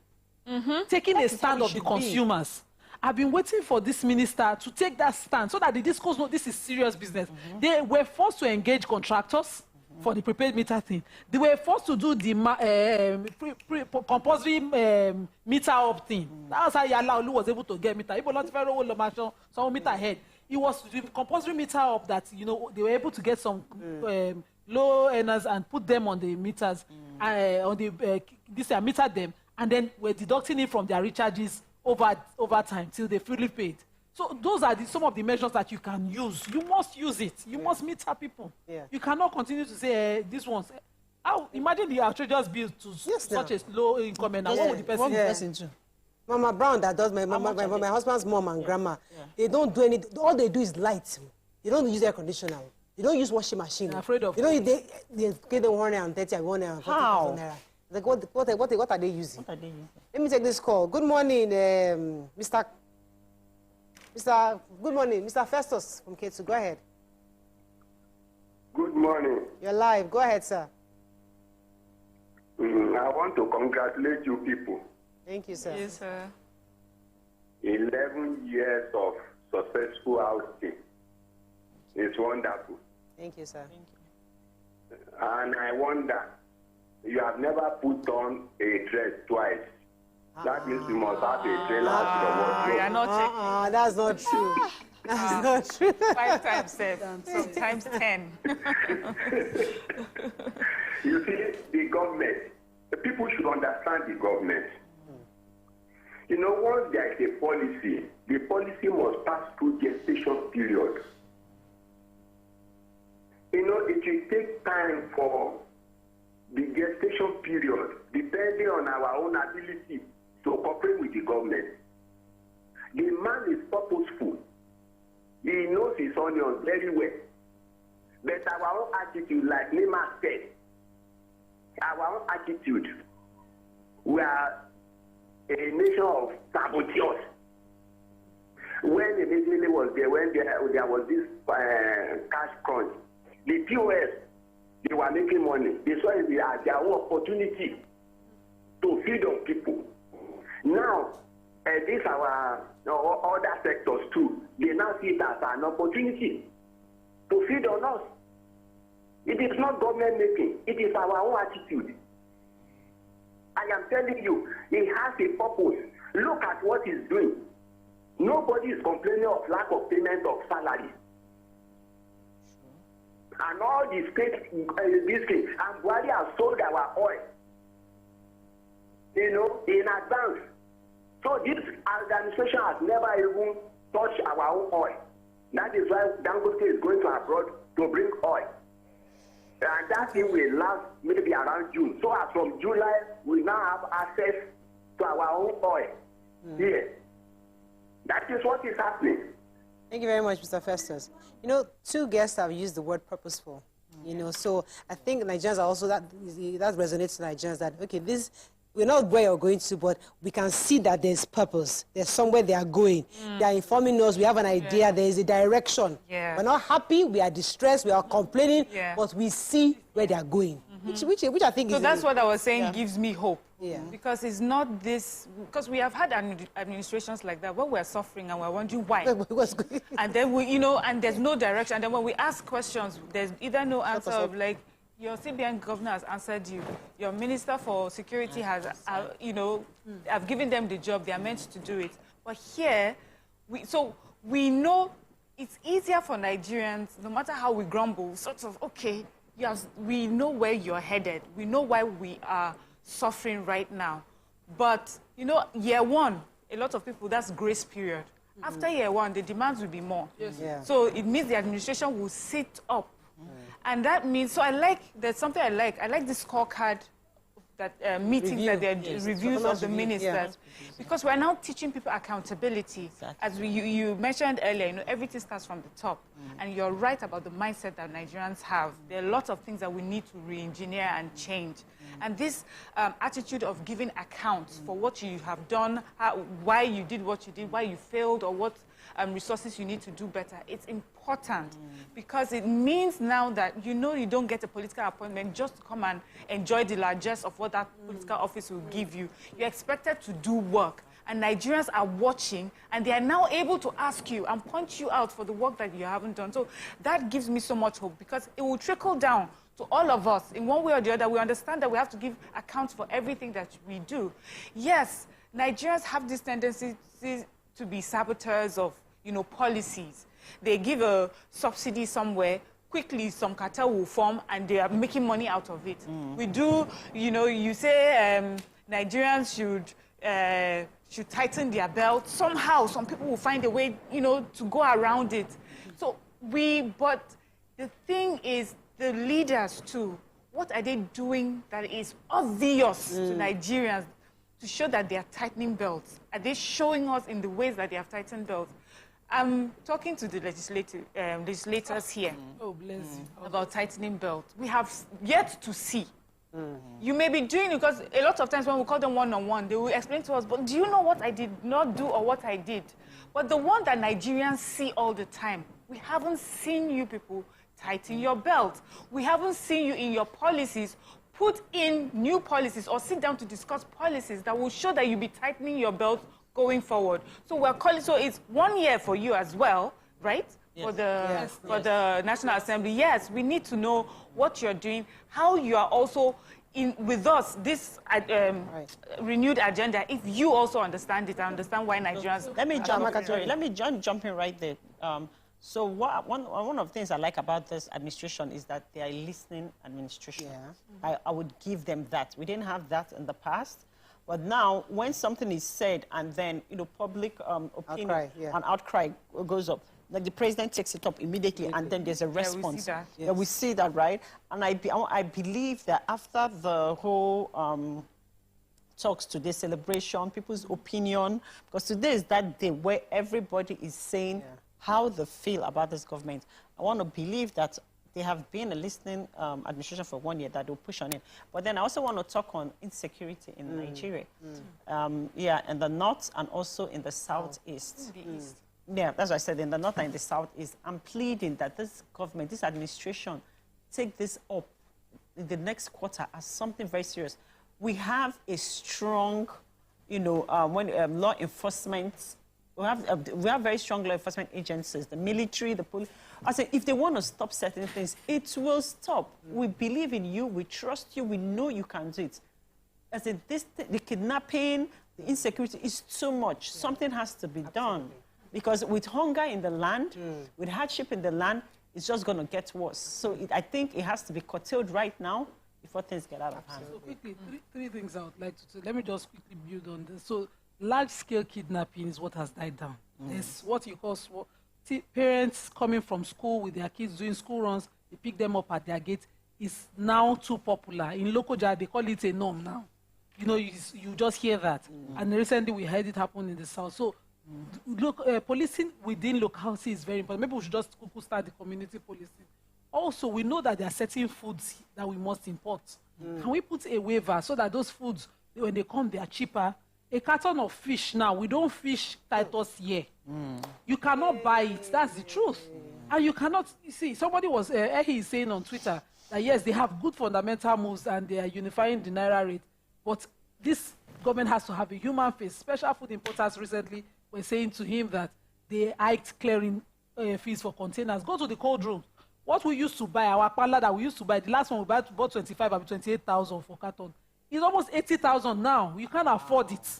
Taking a stand of the consumers. I've been waiting for this minister to take that stand so that the discos know this is serious business. They were forced to engage contractors for the prepaid meter thing. They were forced to do the compulsory meter up thing. That was how Yala Olu was able to get meter. Even not very well, some meter ahead. It was the compulsory meter up that, you know, they were able to get some low earners and put them on the meters, on the meter them, and then we're deducting it from their recharges over time till they fully paid. So those are some of the measures that you can use. You must use it. You must meter people. You cannot continue to say this one's. Imagine the outrageous bill to such a low income, and what would the person do? Mama Brown, that does my husband's mom and grandma. They don't do anything. All they do is light. They don't use air conditioner. They don't use washing machine. I'm afraid of. You know, they get the 130 and 140. How? Like what are they using? What are they using? Let me take this call. Good morning, Mr. Good morning, Mr. Festus from K2. Go ahead. Good morning. You're live. Go ahead, sir. I want to congratulate you people. Thank you, sir. Yes, sir. 11 years of successful outing. It's wonderful. Thank you, sir. Thank you. And I wonder, you have never put on a dress twice. That means you must have a trailer to the wardrobe. You're not that's not true. That's not true. 5 times 7, sometimes 10. You see, the government, the people should understand the government. You know, once there is a policy, the policy must pass through gestation period. You know, it will take time for the gestation period, depending on our own ability to cooperate with the government. The man is purposeful. He knows his onions very well. But our own attitude, like Nima said, our own attitude, we are a nation of saboteurs. When immediately was there, when there was this cash crunch, the POS, they were making money. They saw it as their own opportunity to feed on people. Now, these our other sectors too, they now see it as an opportunity to feed on us. It is not government making, it is our own attitude. I am telling you, it has a purpose. Look at what it's doing. Nobody is complaining of lack of payment of salary. And all the state, this thing, and Buhari has sold our oil, you know, in advance. So this administration has never even touched our own oil. That is why Dangote is going to abroad to bring oil. And that thing will last maybe around June. So as from July, we now have access to our own oil here. That is what is happening. Thank you very much, Mr. Festus. You know, 2 guests have used the word purposeful. You know, so I think Nigerians are also, that resonates to Nigerians that, okay, this, we're not where you're going to, but we can see that there's purpose. There's somewhere they are going. They are informing us. We have an idea. There is a direction. We're not happy. We are distressed. We are complaining. But we see where they are going, which I think is... So that's what I was saying gives me hope. Because it's not this... Because we have had administrations like that where we're suffering and we're wondering why. And then, we, you know, and there's no direction. And then when we ask questions, there's either no answer of like, Your CBN governor has answered you. Your minister for security has, have given them the job. They are meant to do it. But here, we know it's easier for Nigerians, no matter how we grumble, sort of, okay, yes, we know where you're headed. We know why we are suffering right now. But, year one, a lot of people, that's grace period. After year one, the demands will be more. Yes. Yeah. So it means the administration will sit up. And that means, so there's something I like. I like this scorecard, that meetings that they're reviews of the ministers. Because we're now teaching people accountability. Exactly. As you mentioned earlier, everything starts from the top. And you're right about the mindset that Nigerians have. There are lots of things that we need to re-engineer and change. And this attitude of giving accounts for what you have done, why you did what you did, why you failed, or what resources you need to do better, it's important because it means now that you don't get a political appointment just to come and enjoy the largesse of what that political office will give you. You're expected to do work. And Nigerians are watching, and they are now able to ask you and point you out for the work that you haven't done. So that gives me so much hope because it will trickle down to all of us. In one way or the other, we understand that we have to give accounts for everything that we do. Yes, Nigerians have this tendency to be saboteurs of, policies. They give a subsidy somewhere, quickly some cartel will form, and they are making money out of it. We do, you say Nigerians should tighten their belt. Somehow, some people will find a way, to go around it. So but the thing is, the leaders too, what are they doing that is obvious to Nigerians to show that they are tightening belts? Are they showing us in the ways that they have tightened belts? I'm talking to the legislators here about tightening belts. We have yet to see. You may be doing it because a lot of times when we call them one-on-one, they will explain to us, but do you know what I did not do or what I did? But the one that Nigerians see all the time, we haven't seen you people tighten your belt. We haven't seen you in your policies put in new policies or sit down to discuss policies that will show that you'll be tightening your belt going forward. So we're calling, so it's 1 year for you as well, right? Yes. For the National Assembly. Yes, we need to know what you're doing, how you are also with us, this renewed agenda. If you also understand it, I understand why Nigerians... Let me jump in right there. So one of the things I like about this administration is that they are a listening administration. Yeah. I would give them that. We didn't have that in the past. But now, when something is said and then, public opinion and outcry goes up, like the president takes it up immediately and then there's a response. We see that. Yes. Yeah, we see that, right? And I believe that after the whole talks today, celebration, people's opinion, because today is that day where everybody is saying how they feel about this government. I want to believe that they have been a listening administration for 1 year that will push on it. But then I also want to talk on insecurity in Nigeria. In the north and also in the southeast. Yeah, that's what I said, in the north and in the southeast. I'm pleading that this government, this administration, take this up in the next quarter as something very serious. We have a strong, law enforcement. We have very strong law enforcement agencies, the military, the police. I say, if they want to stop certain things, it will stop. We believe in you. We trust you. We know you can do it. I said, the kidnapping, the insecurity is too much. Something has to be done. Because with hunger in the land, with hardship in the land, it's just going to get worse. So I think it has to be curtailed right now before things get out of hand. So quickly, three things I would like to say. Let me just quickly build on this. So large-scale kidnapping is what has died down. There's what you call parents coming from school with their kids doing school runs, they pick them up at their gate. It's now too popular. In local Jai, they call it a norm now. You just hear that. And recently we heard it happen in the south. So policing within locality is very important. Maybe we should just start the community policing. Also, we know that there are certain foods that we must import. Can we put a waiver so that those foods, when they come, they are cheaper? A carton of fish now, we don't fish Titus here. You cannot buy it. That's the truth. And you cannot, see, somebody was saying on Twitter that yes, they have good fundamental moves and they are unifying the Naira rate. But this government has to have a human face. Special food importers recently were saying to him that they hiked clearing fees for containers. Go to the cold room. What we used to buy, our panla that we used to buy, the last one we bought 25 and 28,000 for carton. It's almost 80,000 now. You can't afford it.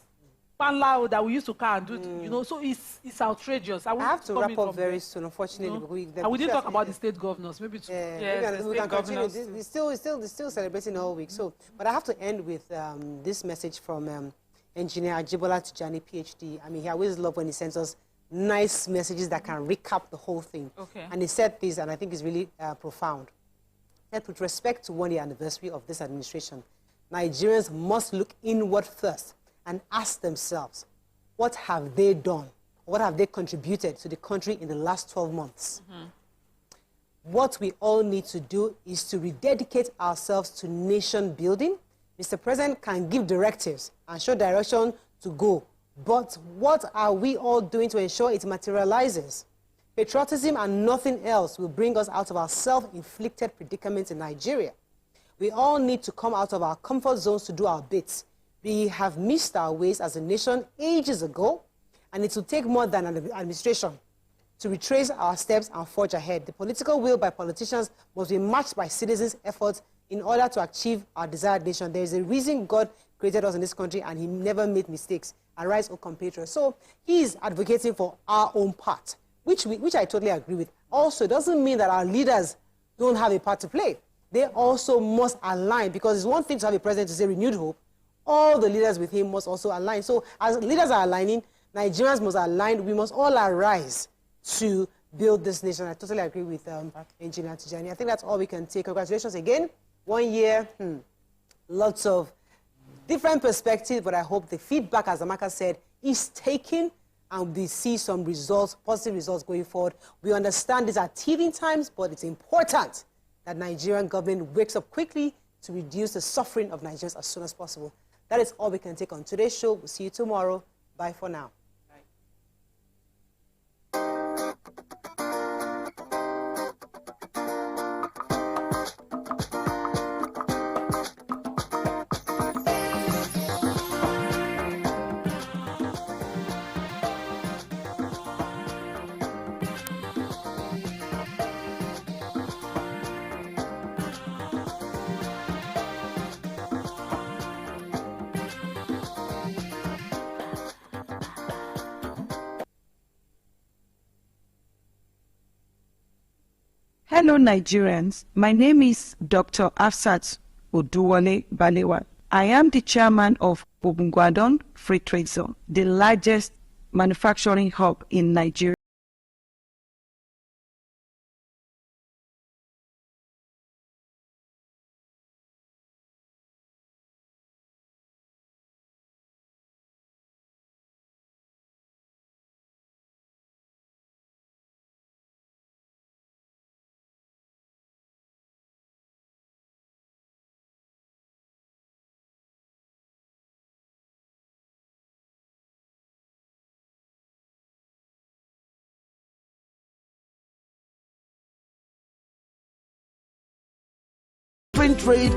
Panla that we used to carry and do it, you know, so it's outrageous. I have to wrap up very soon, unfortunately. And we didn't talk about the state governors, maybe too. We can continue. It's still celebrating all week. So, but I have to end with this message from Engineer Ajibola Tijani, PhD. I mean, he always loves when he sends us nice messages that can recap the whole thing. Okay. And he said this, and I think it's really profound. That with respect to 1-year anniversary of this administration, Nigerians must look inward first and ask themselves, what have they done? What have they contributed to the country in the last 12 months? What we all need to do is to rededicate ourselves to nation building. Mr. President can give directives and show direction to go, but what are we all doing to ensure it materializes? Patriotism and nothing else will bring us out of our self-inflicted predicaments in Nigeria. We all need to come out of our comfort zones to do our bits. We have missed our ways as a nation ages ago, and it will take more than an administration to retrace our steps and forge ahead. The political will by politicians must be matched by citizens' efforts in order to achieve our desired nation. There is a reason God created us in this country, and he never made mistakes. Arise, O compatriots. So he is advocating for our own part, which I totally agree with. Also, it doesn't mean that our leaders don't have a part to play. They also must align, because it's one thing to have a president to say renewed hope. All the leaders with him must also align. So as leaders are aligning, Nigerians must align. We must all arise to build this nation. I totally agree with Engineer Tijani. I think that's all we can take. Congratulations again. 1 year, lots of different perspectives, but I hope the feedback, as Amaka said, is taken and we see some results, positive results going forward. We understand these are teething times, but it's important that Nigerian government wakes up quickly to reduce the suffering of Nigerians as soon as possible. That is all we can take on today's show. We'll see you tomorrow. Bye for now. Hello, Nigerians. My name is Dr. Afsat Oduwole Balewa. I am the chairman of Obungwadon Free Trade Zone, the largest manufacturing hub in Nigeria. Trade